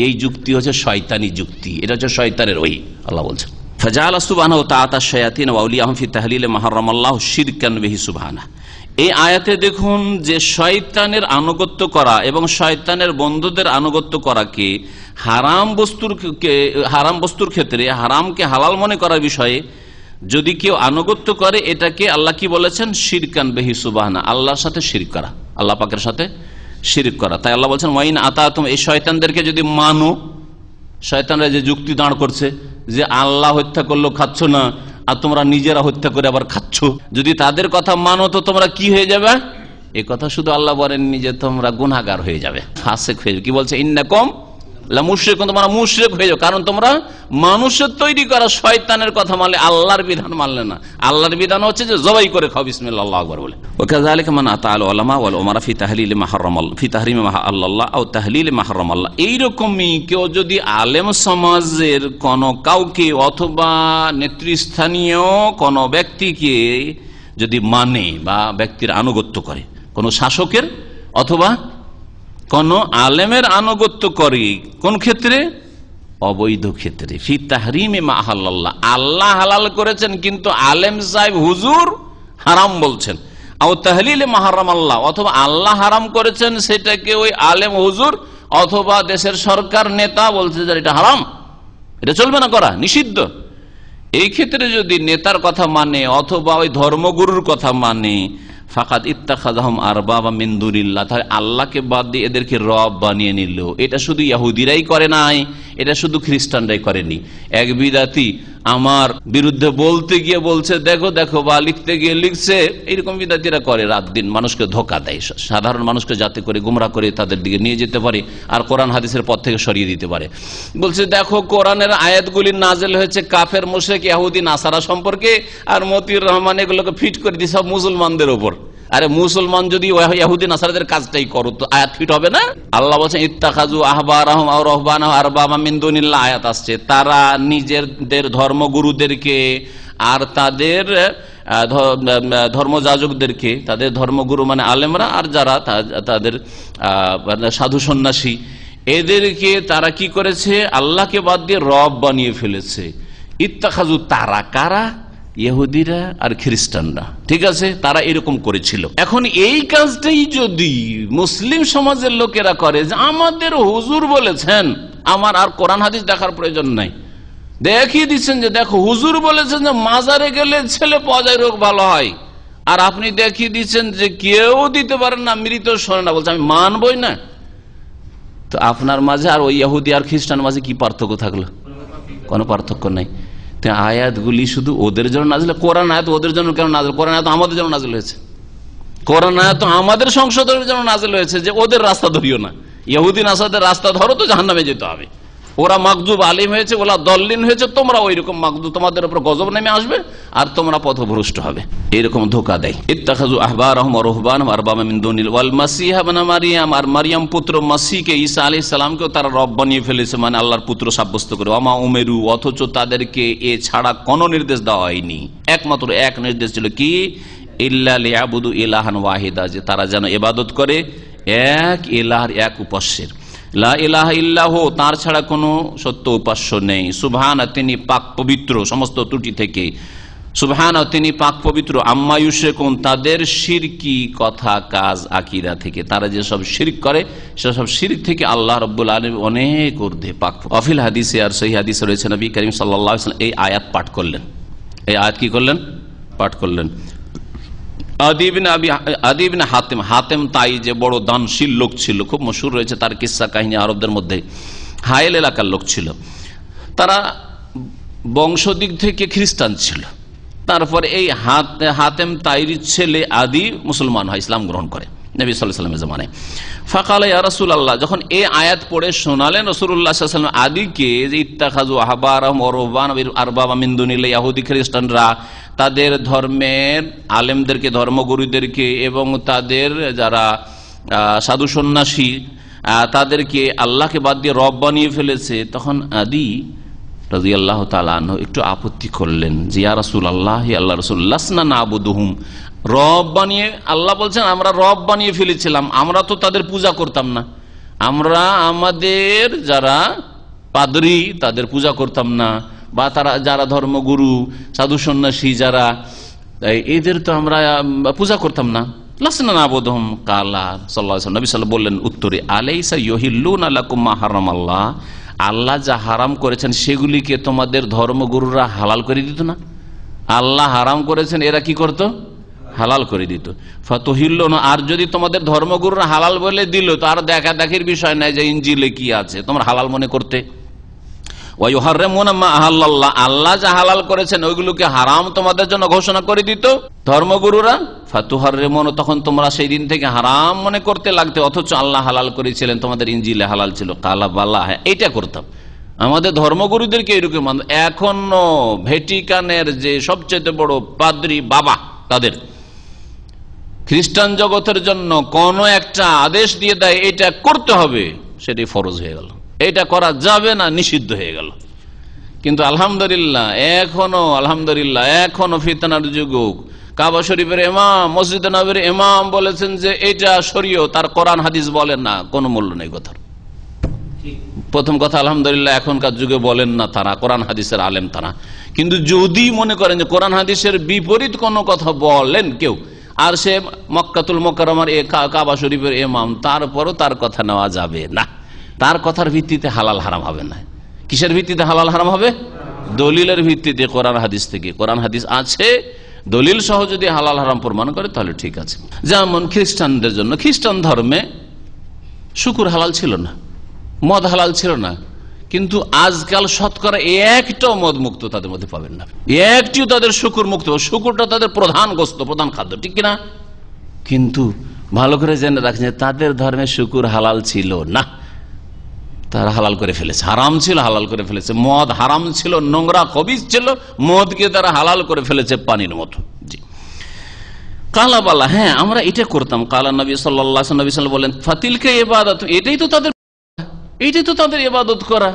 [SPEAKER 4] এই যুক্তি হচ্ছে শয়তানি যুক্তি। এটা হচ্ছে শয়তানের ওহী। আল্লাহ বলছেন ফাজাআলা সুবহানাহু ওয়া তাআলা শায়াতিন ওয়া আউলিয়াহুম ফি তাহলিল মা হারামাল্লাহু শিরকান বিহি সুবহানাহু। এই আয়াতে দেখুন যে শয়তানের আনুগত্য করা এবং শয়তানের বন্ধুদের আনুগত্য করাকে হারাম বস্তুর ক্ষেত্রে হারামকে হালাল মনে করার বিষয়ে যদি কেউ আনুগত্য করে, এটাকে আল্লাহ কি বলেছেন? শিরকান বিহি সুবহানাহু, আল্লাহর সাথে শিরক করা, আল্লাহ পাকের সাথে শিরক করা। তাই আল্লাহ বলছেন ওয়াইন আতাতুম, এই শয়তানদেরকে যদি মানো, শয়তানরা যে যুক্তি দাঁড় করছে যে আল্লাহ হত্যা করলো খাচ্ছ না, আর তোমরা নিজেরা হত্যা করে আবার খাচ্ছ, যদি তাদের কথা মানো তো তোমরা কি হয়ে যাবে? এ কথা শুধু আল্লাহ বলেননি যে তোমরা গুনাহগার হয়ে যাবে, ফাসিক হয়ে যাবে। কি বলছে? ইন্নাকুম লা মুশরিকুন, তোমরা মুশরিক হয়ে যাও, কারণ তোমরা মানুষের তৈরি করা শয়তানের কথা মানলে, আল্লাহর বিধান মানলে না। আল্লাহর বিধান হচ্ছে যে জবাই করে খাও বিসমিল্লাহ আল্লাহু আকবার বলে। ওয়া কাযালিকা মান আতাআল উলামা ওয়াল উমারা ফি তাহলিল মা হারামাল্লাহ ফি তাহরিম মা আল্লাহ আও তাহলিল মা হারামাল্লাহ। এইরকমই কেউ যদি আলেম সমাজের কোন কাউকে অথবা নেতৃস্থানীয় কোন ব্যক্তিকে যদি মানে বা ব্যক্তির আনুগত্য করে, কোন শাসকের অথবা কোন আলেমের আনুগত্য করে, কোন ক্ষেত্রে? অবৈধ ক্ষেত্রে। ফি তাহরিমে মা আহাল্লাল্লাহ, আল্লাহ হালাল করেছেন কিন্তু আলেম সাহেব হুজুর হারাম বলছেন। আও তাহলিলে মা হারামাল্লাহ, অথবা আল্লাহ হারাম করেছেন সেটাকে ওই আলেম হুজুর অথবা দেশের সরকার নেতা বলছে যে এটা হারাম, এটা চলবে না করা, নিষিদ্ধ। এই ক্ষেত্রে যদি নেতার কথা মানে অথবা ওই ধর্মগুরুর কথা মানে, ফাকাদ ইত্তাখাযাহুম আরবাবা মিন দুনিল্লাহ, তাহলে আল্লাহকে বাদ দিয়ে এদেরকে রব বানিয়ে নিল। এটা শুধু ইহুদিরাই করে নাই, এটা শুধু খ্রিস্টানরাই করেনি। এক বিদাতি আমার বিরুদ্ধে বলতে গিয়ে বলছে দেখো দেখো, বা লিখতে গিয়ে লিখছে, এইরকম বিদাতিরা করে, রাত দিন মানুষকে ধোঁকা দেয়, সাধারণ মানুষকে যাতে করে গুমরা করে তাদের দিকে নিয়ে যেতে পারে আর কোরআন হাদিসের পথ থেকে সরিয়ে দিতে পারে। বলছে দেখো কোরআনের আয়াতগুলি নাজেল হয়েছে কাফের মুশরিক ইহুদি নাসারা সম্পর্কে, আর মতিউর রহমান এগুলোকে ফিট করে দিয়ে সব মুসলমানদের ওপর। আরে মুসলমান যদি ইহুদি নাসারাদের কাজটাই করো তো আয়াত ফিট হবে না? আল্লাহ বলছেন ইত্তাখাযু আহবারাহুম আও রাহবানাহুম আরবাবা মিন দুনিল্লাহ, আয়াত আসছে তারা নিজেদের ধর্মগুরুদেরকে আর তাদের ধর্মযাজকদেরকে, তাদের ধর্মগুরু মানে আলেমরা আর যারা তাদের সাধু সন্ন্যাসী, এদেরকে তারা কি করেছে? আল্লাহকে বাদ দিয়ে রব বানিয়ে ফেলেছে। ইত্তাখাযু, তারা কারা? ইহুদিরা আর খ্রিস্টানরা, ঠিক আছে, তারা এরকম করেছিল। এখন এই কাজটাই যদি মুসলিম সমাজের লোকেরা করে, যে আমাদের হুজুর বলেছেন, আমার আর কোরআন হাদিস দেখার প্রয়োজন নাই, দেখিয়ে দিচ্ছেন যে দেখো হুজুর বলেছেন যে মাজারে গেলে ছেলে পাওয়া যায়, রোগ ভালো হয়, আর আপনি দেখিয়ে দিচ্ছেন যে কেউ দিতে পারেন না, মৃত শোনে না, বলছে আমি মানবই না। তো আপনার মাঝে আর ওই ইহুদি আর খ্রিস্টান মাঝে কি পার্থক্য থাকলো? কোনো পার্থক্য নাই। আয়াতগুলি শুধু ওদের জন্য নাজিল, কোরআন আয়াত ওদের জন্য কেন নাজিল? কোরআন আয়াত আমাদের জন্য নাজিল হয়েছে। কোরআন আয়াত আমাদের সংশোধনের জন্য নাজিল হয়েছে, যে ওদের রাস্তা ধরিও না, ইহুদি নাসারদের রাস্তা ধরো তো জাহান্নামে যেতে হবে। ওরা মাকজুব আলিম হয়েছে, ওরা দল্লিন হয়েছে, তোমরা ওই রকম মাকজুব, তোমাদের উপর গজব নেমে আসবে আর তোমরা পথভ্রষ্ট হবে, এরকম ধোঁকা দেয়। ইত্তাখাযু আহবারাহুম ওয়া রুহবানাহুম আরবাবা মিন দুনিল ওয়াল মাসিহ ইবনে মারইয়াম, আর মারইয়াম পুত্র মাসিহকে, ঈসা আলাইহিস সালামকেও তারা রব বানিয়ে ফেলেছে, মানে আল্লাহর পুত্র সাব্যস্ত করে। ওয়া মা উমিরু, অথচ তাদেরকে এ ছাড়া কোনো নির্দেশ দেওয়া হয়নি, একমাত্র এক নির্দেশ ছিল কি? ইল্লা লিয়াবুদু ইলাহান ওয়াহিদা, যে তারা যেন ইবাদত করে এক ইলাহর, এক উপাস্যের। লা ইলাহা ইল্লাহু, তার ছাড়া কোনো সত্য উপাস্য নেই। সুবহান, তিনি পাক পবিত্র সমস্ত ত্রুটি থেকে। সুবহান, তিনি পাক পবিত্র। আম্মা ইউশরিকুন, তাদের শিরকি কথা কাজ আকীদা থেকে, তারা যে সব শিরক করে সেসব শিরক থেকে আল্লাহ রাব্বুল আলামিন অনেক ঊর্ধ্বে পাক। অফিল হাদিসে আর সহিহ হাদিসে রয়েছে নবী করিম সাল্লাল্লাহু আলাইহি ওয়াসাল্লাম এই আয়াত পাঠ করলেন। এই আয়াত কি করলেন? পাঠ করলেন। আদি ইবনে হাতেম তাই, যে বড় দানশীল লোক ছিল, খুব মশহুর রয়েছে তার কিস্সা কাহিনী আরবদের মধ্যে, হায়েল এলাকার লোক ছিল, তারা বংশ দিক থেকে খ্রিস্টান ছিল। তারপরে এই হাতেম তাইর ছেলে আদি মুসলমান হয়, ইসলাম গ্রহণ করে নবী সাল্লাল্লাহু আলাইহি ওয়াসাল্লামের জামানায়। ফাকালা ইয়া রাসূলুল্লাহ, যখন এই আয়াত পড়ে শোনালেন রাসূলুল্লাহ সাল্লাল্লাহু আলাইহি ওয়াসাল্লাম আদিকে, যে ইত্তাখাযু আহবারাহুম ওয়া রুহবানাহুম আরবাবা মিন দুনিল্লাহ, ইহুদি খ্রিস্টানরা তাদের ধর্মের আলেমদেরকে, ধর্মগুরুদেরকে এবং তাদের যারা সাধু সন্ন্যাসী তাদেরকে আল্লাহকে বাদ দিয়ে রব বানিয়ে ফেলেছে। তখন আদি রাদিয়াল্লাহু তাআলা আনহু একটু আপত্তি করলেন যে ইয়া রাসূলুল্লাহ, আল্লাহ রাসূল, লাসনা নাবুদুহুম, রব বানিয়ে, আল্লাহ বলছেন আমরা রব বানিয়ে ফেলেছিলাম, আমরা তো তাদের পূজা করতাম না, আমরা আমাদের যারা পাদ্রী তাদের পূজা করতাম না, বা তারা যারা ধর্মগুরু সাধু সন্ন্যাসী যারা, এদের তো আমরা পূজা করতাম না। লাসনা নাবুদুহুম, কালা সাল্লাল্লাহু আলাইহি ওয়াসাল্লাম, নবী সাল্লাল্লাহু বললেন উত্তরে, আলাইসা ইউহিল্লুনা লাকুম মা হারামাল্লাহ, আল্লাহ যা হারাম করেছেন সেগুলিকে তোমাদের ধর্মগুরুরা হালাল করে দিত না? আল্লাহ হারাম করেছেন, এরা কি করত? হালাল করে দিত। ফাতুহিল্লুনা, আর যদি তোমাদের ধর্মগুরুরা হালাল বলে দিল, তো আর দেখা দেখির বিষয় নাই যে ইনজিলে কি আছে, তোমরা হালাল মনে করতে। ওয়া ইউহাররিমুনা মা আহাল্লাল্লাহ, আল্লাহ যা হালাল করেছেন ওইগুলোকে হারাম তোমাদের জন্য ঘোষণা করে দিত ধর্মগুরুরা। ফাতুহাররিমুনা, তখন তোমরা সেই দিন থেকে হারাম মনে করতে লাগতে, অথচ আল্লাহ হালাল করেছিলেন, তোমাদের ইনজিলে হালাল ছিল। কালা বালা, হ্যাঁ এইটা করতাম, আমাদের ধর্মগুরুদেরকে এরকম মানত। এখনো ভ্যাটিকানের যে সবচেয়ে বড় পাদ্রী বাবা, তাদের খ্রিস্টান জগতের জন্য কোন একটা আদেশ দিয়ে দেয় এটা করতে হবে, সেটাই ফরজ হয়ে গেল, এটা করা যাবে না, নিষিদ্ধ হয়ে গেল। কিন্তু আলহামদুলিল্লাহ এখনো ফিতনার যুগ, কাবা শরীফের ইমাম, মসজিদ নববীর ইমাম বলেছেন যে এটা শরীয়ত, তার কোরআন হাদিস বলেন না, কোনো মূল্য নেই কথার। প্রথম কথা আলহামদুলিল্লাহ এখনকার যুগে বলেন না তারা, কোরআন হাদিসের আলেম তারা। কিন্তু যদি মনে করেন যে কোরআন হাদিসের বিপরীত কোনো কথা বলেন কেউ, আর সে মক্কাতুল মুকাররমার কাবা শরীফের ইমাম, তারপরও তার কথা নেওয়া যাবে না। তার কথার ভিত্তিতে হালাল হারাম হবে না। কিসের ভিত্তিতে হালাল হারাম হবে? দলিলের ভিত্তিতে, কোরআন হাদিস থেকে। কোরআন হাদিস আছে, দলিল সহ যদি হালাল হারাম প্রমাণ করে তাহলে ঠিক আছে। যেমন খ্রিস্টানদের জন্য, খ্রিস্টান ধর্মে শুকুর হালাল ছিল না, মদ হালাল ছিল না, কিন্তু আজকাল শতকরা একটাও মদ মুক্ত তাদের মধ্যে পাবেন না, একটিও তাদের শুকুর মুক্ত। শুকুরটা তাদের প্রধান গোস্ত, প্রধান খাদ্য, ঠিক কিনা? কিন্তু ভালো করে জেনে রাখছেন তাদের ধর্মে শুকুর হালাল ছিল না, তারা হালাল করে ফেলেছে। হারাম ছিল, হালাল করে ফেলেছে। মদ হারাম ছিল, নোংরা কবিজ ছিল, মদকে তারা হালাল করে ফেলেছে পানির মতো। জি, কালা বালা, হ্যাঁ আমরা এটা করতাম। কালা নবী সাল্লাল্লাহু আলাইহি ওয়াসাল্লাম বলেন ফাতিলকা ইবাদত, এটাই তো তাদের ইবাদত করা।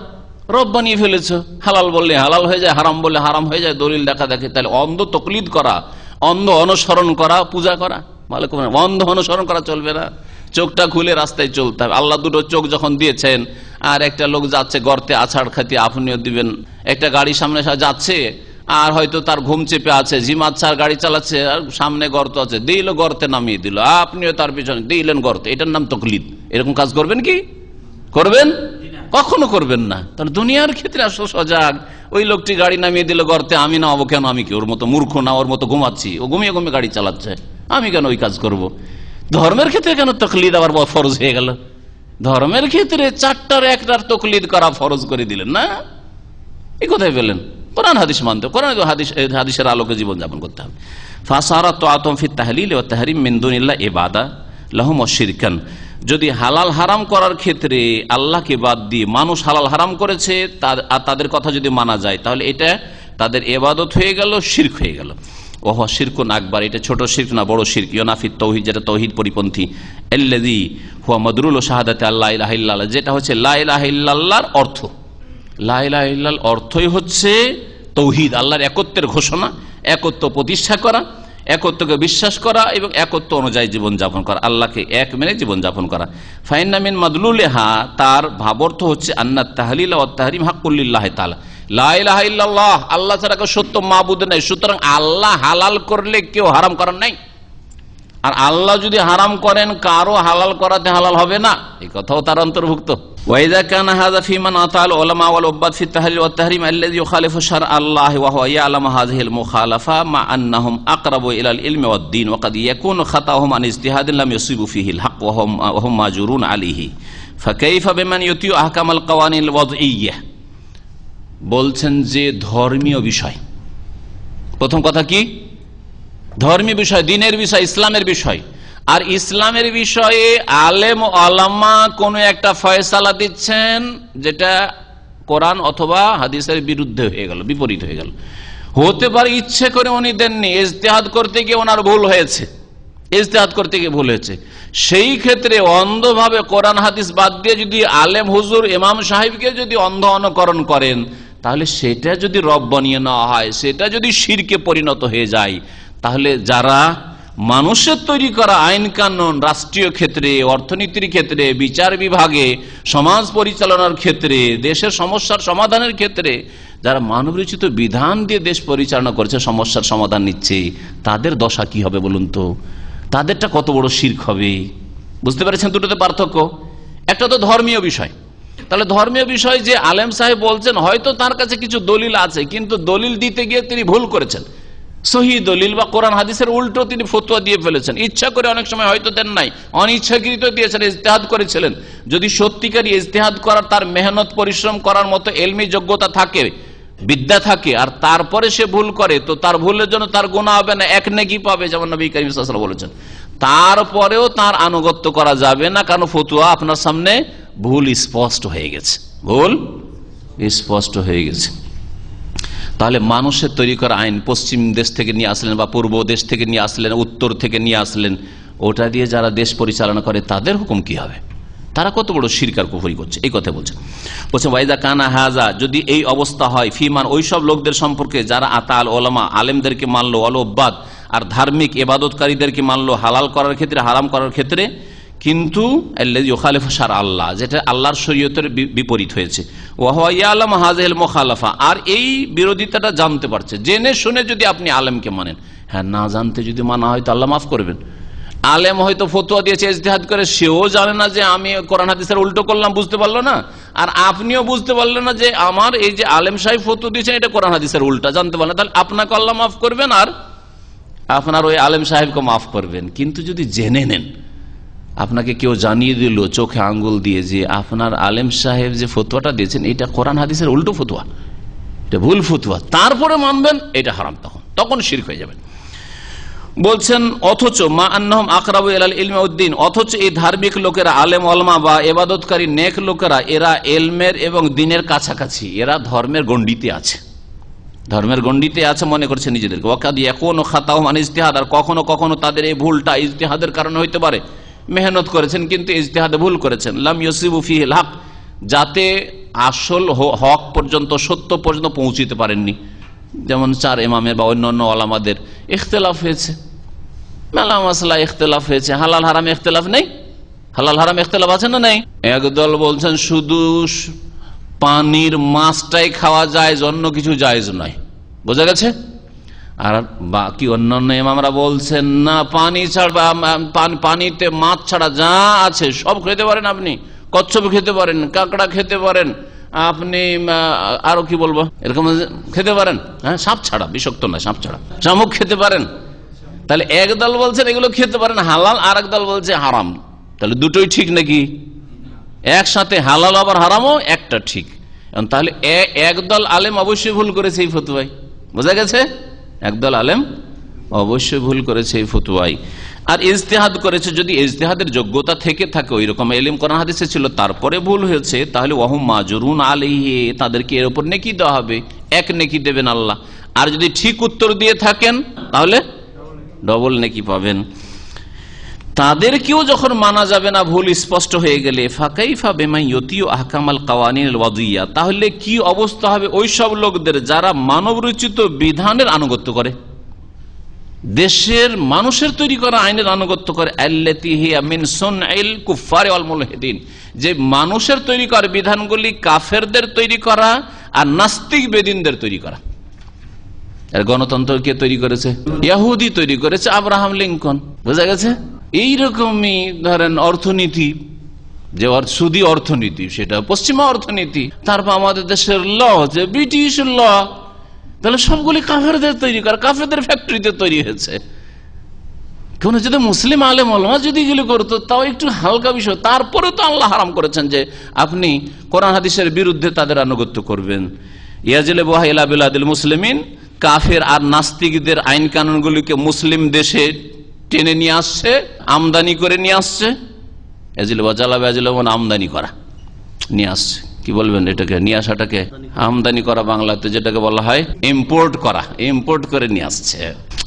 [SPEAKER 4] রব বানিয়ে ফেলেছো, হালাল বললে হালাল হয়ে যায়, হারাম বললে হারাম হয়ে যায়, দলিল দেখা দেখে। তাহলে অন্ধ তকলিদ করা, অন্ধ অনুসরণ করা, পূজা করা, অন্ধ অনুসরণ করা চলবে না। চোখটা খুলে রাস্তায় চলতে হবে। আল্লাহ দুটো চোখ যখন দিয়েছেন, আর একটা লোক যাচ্ছে গর্তে আছাড় খাতি, আপনিও দিবেন। একটা গাড়ি সামনে যাচ্ছে, আর হয়তো তার ঘুম চেপে আছে, ঝিমাচ্ছে, আর গাড়ি চালাচ্ছে, আর সামনে গর্ত আছে, দিল গর্তে নামিয়ে দিল, আপনিও তার পিছনে দিলেন গর্তে। এটার নাম তকলিদ। এরকম কাজ করবেন কি? করবেন? কখনো করবেন না। তাহলে দুনিয়ার ক্ষেত্রে আসলে সজাগ। ওই লোকটি গাড়ি নামিয়ে দিল গর্তে, আমি না হবো কেন? আমি কি ওর মতো মূর্খ না? ওর মতো ঘুমাচ্ছি, ও ঘুমিয়ে ঘুমিয়ে গাড়ি চালাচ্ছে, আমি কেন ওই কাজ করব? ধর্মের ক্ষেত্রে কেন তকলিদ আবার ফরজ হয়ে গেল? ধর্মের ক্ষেত্রে 4টার 1টার তকলিদ করা ফরজ করে দিলেন না? এই কোথায় পেলেন? কোরআন হাদিস মানতে, কোরআন হাদিসের আলোকে জীবনযাপন করতে হবে। ফাসারা তাআতুম ফি তাহলিল ওয়া তাহরিম মিন দুনিল্লাহ ইবাদা লাহুম ওয়া শিরকান। যদি হালাল হারাম করার ক্ষেত্রে আল্লাহকে বাদ দিয়ে মানুষ হালাল হারাম করেছে, তাদের কথা যদি মানা যায়, তাহলে এটা তাদের ইবাদত হয়ে গেল, শিরক হয়ে গেল। ওহ শিরকুন আকবার, এটা ছোট শিরক না, বড় শিরক। ইউনাফিত তৌহিদ, যেটা তৌহিদ পরিপন্থী। আল্লাযী হুয়া মাদরুল শাহাদাতি আল্লা ইলাহা ইল্লাল্লাহ, যেটা হচ্ছে লা ইলাহা ইল্লাল্লাহর অর্থ। লা ইলাহা ইল্লাল্লাহর অর্থই হচ্ছে তৌহিদ, আল্লাহর একত্বের ঘোষণা, একত্ব প্রতিষ্ঠা করা, একত্বকে বিশ্বাস করা এবং একত্ব অনুযায়ী জীবনযাপন করা, আল্লাহকে এক মেনে জীবনযাপন করা। ফাইন্না মিন মাদলুলিহা, তার ভাবার্থ হচ্ছে আন্নাত তাহলিল ওয়াত তাহরিম হাক্কুল লিল্লাহি তাআলা। লা ইলাহা ইল্লাল্লাহ, আল্লাহ ছাড়া কেউ সত্য মাবুদ নাই, সুতরাং আল্লাহ হালাল করলে কেউ হারাম করার নাই। আর আল্লাহ যদি হারাম করেন, কারো হালাল করাতে হালাল হবে না, এই কথাও তার অন্তর্ভুক্ত। ওয়াইযা কানা হাযা ফি মান আতাল উলামা ওয়াল উব্বাদ ফি তাহলিল ওয়াত তাহরিম আল্লাযী ইউখালিফু শারআ আল্লাহ ওয়া হুয়া ইয়ালামু হাযিহিল মুখালাফা মা আন্নাহুম আকরাবু ইলাল ইলমি ওয়াদ দ্বীন ওয়া কাদ ইয়াকুনু খাতাহুম আন ইজতিহাদিন লাম ইউসিবু ফিহিল হক ওয়া হুম মাজুরুন আলাইহি ফাকাইফা বিমান ইউতিউ আহকামাল কাওয়ানিল ওয়াদইয়্যাহ। বলছেন যে ধর্মীয় বিষয়, প্রথম কথা কি? ধর্মীয় বিষয়, দ্বীনের বিষয়, ইসলামের বিষয়। আর ইসলামের বিষয়ে আলেম ওলামা কোন একটা ফয়সালা দিচ্ছেন যেটা কোরআন অথবা হাদিসের বিরুদ্ধে হয়ে গেল, বিপরীত হয়ে গেল। হতে পারে ইচ্ছে করে উনি দেননি, ইজতিহাদ করতে গিয়ে ওনার ভুল হয়েছে, ইজতিহাদ করতে গিয়ে ভুল হয়েছে। সেই ক্ষেত্রে অন্ধভাবে কোরআন হাদিস বাদ দিয়ে যদি আলেম হুজুর ইমাম সাহেবকে যদি অন্ধ অনুকরণ করেন, তাহলে সেটা যদি রব বানিয়ে নেওয়া হয়, সেটা যদি শিরকে পরিণত হয়ে যায়, তাহলে যারা মানুষের তৈরি করা আইন কানুন, রাষ্ট্রীয় ক্ষেত্রে, অর্থনীতির ক্ষেত্রে, বিচার বিভাগে, সমাজ পরিচালনার ক্ষেত্রে, দেশের সমস্যার সমাধানের ক্ষেত্রে যারা মানবরচিত বিধান দিয়ে দেশ পরিচালনা করছে, সমস্যার সমাধান নিচ্ছে, তাদের দশা কি হবে বলুন তো? তাদেরটা কত বড় শিরক হবে? বুঝতে পেরেছেন দুটোতে পার্থক্য? একটা তো ধর্মীয় বিষয়। তাহলে ধর্মীয় বিষয় যে আলেম সাহেব বলছেন, হয়তো তার কাছে কিছু দলিল আছে, কিন্তু দলিল দিতে গিয়ে তিনি ভুল করেছেন, সহি দলিল বা কোরআন হাদিসের উল্টো তিনি ফতোয়া দিয়ে ফেলেছেন। ইচ্ছা করে অনেক সময় হয়তো দেন নাই, অনিচ্ছাকৃত দিয়েছেন, ইজতিহাদ করেছিলেন। যদি সত্যিকারই ইজতিহাদ করার, তার মেহনত পরিশ্রম করার মতো এলমি যোগ্যতা থাকে, বিদ্যা থাকে, আর তারপরে সে ভুল করে, তো তার ভুলের জন্য তার গুনাহ হবে না, এক নেকি পাবে, যেমন নবী কারীম সাল্লাল্লাহু আলাইহি ওয়াসাল্লাম বলেছেন। তারপরেও তার আনুগত্য করা যাবে না, কারণ ফতোয়া আপনার সামনে ভুল স্পষ্ট হয়ে গেছে, ভুল স্পষ্ট হয়ে গেছে। তাহলে মানুষের তৈরি করা আইন পশ্চিম দেশ থেকে নিয়ে আসলেন বা পূর্ব দেশ থেকে নিয়ে আসলেন, উত্তর থেকে নিয়ে আসলেন, ওটা দিয়ে যারা দেশ পরিচালনা করে তাদের হুকুম কি হবে? তারা কত বড় শিরক আর কুফরি করছে, এই কথা বলছেন। ওয়াইদা কানা হাজা, যদি এই অবস্থা হয়, ফিমান ওই সব লোকদের সম্পর্কে যারা আতাল ওলামা, আলেমদেরকে মানলো, অল উব্বাদ আর ধার্মিক ইবাদতকারীদেরকে মানলো হালাল করার ক্ষেত্রে, হারাম করার ক্ষেত্রে, কিন্তু আল্লাযী ইউখালিফু শারআ আল্লাহ, যেটা আল্লাহর শরীয়তের বিপরীত হয়েছে, ওয়া হুয়া ইয়ালামু হাযিহিল মুখালাফা, আর এই বিরোধিতাটা জানতে পারছে। জেনে শুনে যদি আপনি আলেমকে মানেন, হ্যাঁ, না জানতে যদি মানা হয় তো আল্লাহ মাফ করবেন। আলেম হয়তো ফতোয়া দিয়েছে ইজতিহাদ করে, সেও জানে না যে আমি কোরআন হাদিসের উল্টো করলাম, বুঝতে পারলো না। আর আপনিও বুঝতে পারলেন না যে আমার এই যে আলেম সাহেব ফতোয়া দিয়েছেন এটা কোরআন হাদিসের উল্টা, জানতে পারলেন। তাহলে আপনাকে আল্লাহ মাফ করবেন আর আপনার ওই আলেম সাহেবকে মাফ করবেন। কিন্তু যদি জেনে নেন, আপনাকে কেউ জানিয়ে দিল চোখে আঙ্গুল দিয়ে যে আপনার আলেম সাহেব যে ফতোয়াটা দিয়েছেন এটা কোরআন হাদিসের উল্টো ফতোয়া, এটা ভুল ফতোয়া, তারপরে মানবেন, এটা হারাম, তখন শিরক হয়ে যাবেন। বলছেন অথচ মা আন্নাহুম আকরাবু ইলাল ইলমি ওয়াদ দ্বীন, অথচ এই ধার্মিক লোকেরা, আলেম ওলামা বা ইবাদতকারী নেক লোকেরা, এরা ইলমের এবং দ্বীনের কাছাকাছি, এরা ধর্মের গণ্ডিতে আছে, ধর্মের গণ্ডিতে আছে মনে করছে নিজেদেরকে। ওয়াকাদি এখনো খাতাও মানে ইজতিহাদ, আর কখনো কখনো তাদের এই ভুলটা ইজতিহাদের কারণে হইতে পারে। মেহনত করেছেন কিন্তু ইজতিহাদে ভুল করেছেন। লাম ইউসিবু ফিহিল হক, যাতে আসল হক পর্যন্ত, সত্য পর্যন্ত পৌঁছিতে পারেননি। যেমন 4 ইমামের বা অন্যান্য ওলামাদের ইখতিলাফ হয়েছে, মেলা মাসলা ইখতিলাফ হয়েছে, হালাল হারাম ইখতিলাফ নেই? হালাল হারাম ইখতিলাফ আছে না নেই? একদল বলছেন শুধু পানির মাছটাই খাওয়া যায়, অন্য কিছু জায়েজ নয়, বোঝা গেছে। আর বাকি অন্যান্য ইমামরা বলছেন না, পানি ছাড়া, পানিতে মাছ ছাড়া যা আছে সব খেতে পারেন আপনি, কচ্ছপ খেতে পারেন, কাঁকড়া খেতে পারেন, আপনি আরো কি বলবো এরকম খেতে পারেন, হ্যাঁ, সাপ ছাড়া, বিষাক্ত না, সাপ ছাড়া, শামুক খেতে পারেন। তাহলে একদল বলছেন এগুলো খেতে পারেন হালাল, আর একদল বলছে হারাম। তাহলে দুটোই ঠিক নাকি? একসাথে হালাল আবার হারামও একটা ঠিক। তাহলে একদল আলেম অবশ্যই ভুল করেছে এই ফতোয়ায়, বোঝা গেছে। একদল আলেম অবশ্যই ভুল করেছে এই ফতোয়ায়। আর ইজতিহাদ করেছে, যদি ইজতিহাদের যোগ্যতা থেকে থাকে, ওই রকম ইলম কোরআন হাদিসে ছিল, তারপরে ভুল হয়েছে, তাহলে ওয়াহুম মাজরুন আলাইহি, তাদেরকে এর উপর নেকি দেওয়া হবে, 1 নেকি দেবেন আল্লাহ। আর যদি ঠিক উত্তর দিয়ে থাকেন তাহলে ডবল নেকি পাবেন। তাদেরকেও যখন মানা যাবে না ভুল স্পষ্ট হয়ে গেলে, ফাকাইফা বিমান ইউতিউ আহকামাল কাওয়ানিল ওয়াদিয়া, তাহলে কি অবস্থা হবে ওই সব লোকদের যারা মানব রচিত বিধানের আনুগত্য করে, দেশের মানুষের তৈরি করা আইনের আনুগত্য করে। আল্লাতী হিয়া মিন সুনইল কুফফার ওয়াল মুলহিদিন, যে মানুষের তৈরি করা বিধানগুলি কাফেরদের তৈরি করা আর নাস্তিক বেদিনদের তৈরি করা। আর গণতন্ত্র কে তৈরি করেছে? ইহুদি তৈরি করেছে, আব্রাহাম লিঙ্কন, বোঝা গেছে। এইরকমই ধরেন অর্থনীতি, যে সুদী অর্থনীতি, সেটা পশ্চিমা অর্থনীতি। তারপর আমাদের দেশের ল, যে ব্রিটিশ ল, তাহলে সবগুলি কাফেরদের তৈরি করা, কাফেরদের ফ্যাক্টরিতে তৈরি হয়েছে। কোন যদি মুসলিম আলেম ওলামা যদি এগুলো করতো তাও একটু হালকা বিষয়। তারপরে তো আল্লাহ হারাম করেছেন যে আপনি কোরআন হাদিসের বিরুদ্ধে তাদের আনুগত্য করবেন। ইয়াজিলু ইলা বিলাদিল মুসলিমিন, কাফের আর নাস্তিকদের আইন কানুনগুলিকে মুসলিম দেশে টেনে নিয়ে আসছে, আমদানি করে নিয়ে আসছে। আমদানি করা, নিয়ে আসছে, কি বলবেন এটাকে, নিয়ে আসাটাকে আমদানি করা, বাংলাতে যেটাকে বলা হয় ইম্পোর্ট করা, ইম্পোর্ট করে নিয়ে আসছে।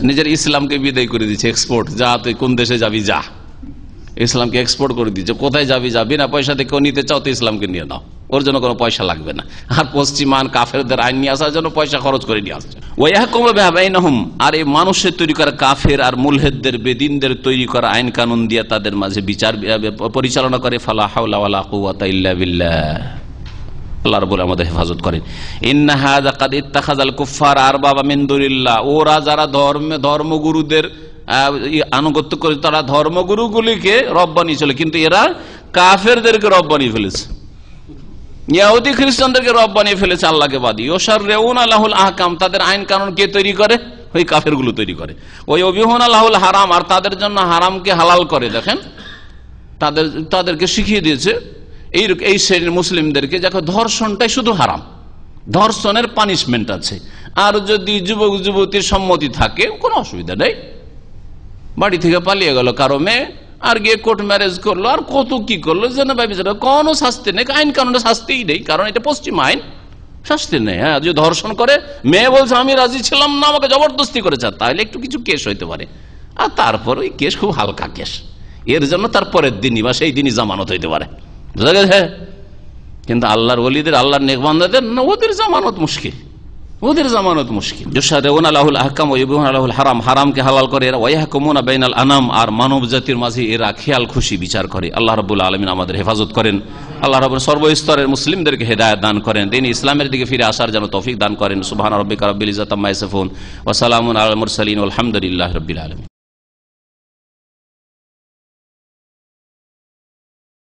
[SPEAKER 4] নিজের ইসলামকে বিদায় করে দিচ্ছে, এক্সপোর্ট, যা তুই কোন দেশে যাবি যা, ইসলামকে এক্সপোর্ট করে দিচ্ছে। কোথায় যাবি যাবি না, পয়সা থেকে নিতে চাও তো ইসলামকে নিয়ে নাও, ওর জন্য কোনো পয়সা লাগবে না। আর পশ্চিমান কাফেরদের আইন নিয়ে আসার জন্য পয়সা খরচ করে নিয়ে আসছে। ওয়াহকুমু বিবাইনহুম, আর এই মানুষের তৈরি করা কাফের আর মুলহিদদের, বেদিনদের তৈরি করা আইন কানুন দিয়ে তাদের মাঝে বিচার পরিচালনা করে। ফালা হাওলা ওয়ালা কুওয়াতা ইল্লা বিল্লাহ, আল্লাহ রাব্বুল আমাদের হেফাজত করেন। ইন্না হাযা কাদ ইত্তাখাযাল কুফফার আরবাবা মিন দুনিল্লাহ, ওরা যারা ধর্মগুরুদের আনুগত্য করে, তারা ধর্মগুরুগুলিকে রব বানিয়ে চলে, কিন্তু এরা কাফেরদেরকে রব বানিয়ে ফেলেছে, ইহুদি খ্রিস্টানদেরকে রব বানিয়ে ফেলেছে আল্লাহকে বাদ দিয়ে। ইউশাররিউনা লাহুল আহকাম, তাদের আইন কানুন কে তৈরি করে? ওই কাফেরগুলো তৈরি করে। ওই ইউবিহুনা লাহুল হারাম, আর তাদের জন্য হারামকে হালাল করে। দেখেন তাদেরকে শিখিয়ে দিয়েছে এই শ্রেণীর মুসলিমদেরকে, দেখো ধর্ষণটাই শুধু হারাম, ধর্ষণের পানিশমেন্ট আছে, আর যদি যুবক যুবতীর সম্মতি থাকে কোনো অসুবিধা নেই। বাড়ি থেকে পালিয়ে গেল কারো মেয়ে, আর গিয়ে কোর্ট ম্যারেজ করলো, আর কত কি করলো, জেনা ব্যভিচার, কোনো শাস্তি নেই, আইন কানুনে শাস্তিই নেই, কারণ এটা পশ্চিম আইন, শাস্তি নেই। হ্যাঁ, যদি ধর্ষণ করে, মেয়ে বলছে আমি রাজি ছিলাম না, আমাকে জবরদস্তি করেছে, তাহলে একটু কিছু কেস হইতে পারে, আর তারপর ওই কেস খুব হালকা কেস, এর জন্য তার পরের দিনই বা সেই দিনই জামানত হইতে পারে, বুঝা গেছে। কিন্তু আল্লাহর ওলিদের, আল্লাহর নেক বান্দাদের না, ওদের জামানত মুশকিল, ওদের জামানত মুশকিল। ইউশাররিউনা লাহুল আহকাম ওয়া ইউবিহুনা লাহুল হারাম, হারামকে হালাল করে এরা। ওয়া ইয়াহকুমুনা বাইনাল আনাম, আর মানব জাতির মাঝে এরা খেয়াল খুশি বিচার করে। আল্লাহ রাব্বুল আলামিন আমাদের হেফাজত করেন। আল্লাহ রাব্বুল সর্বস্তরের মুসলিমদেরকে হেদায়েত দান করেন, দ্বীন ইসলামের দিকে ফিরে আসার যেন তৌফিক দান করেন। সুবহান রাব্বিকা রাব্বিল ইজ্জাতি আম্মা ইয়াসিফুন ওয়া সালামুন আলাল মুরসালিন ওয়াল হামদুলিল্লাহি রাব্বিল আলামিন।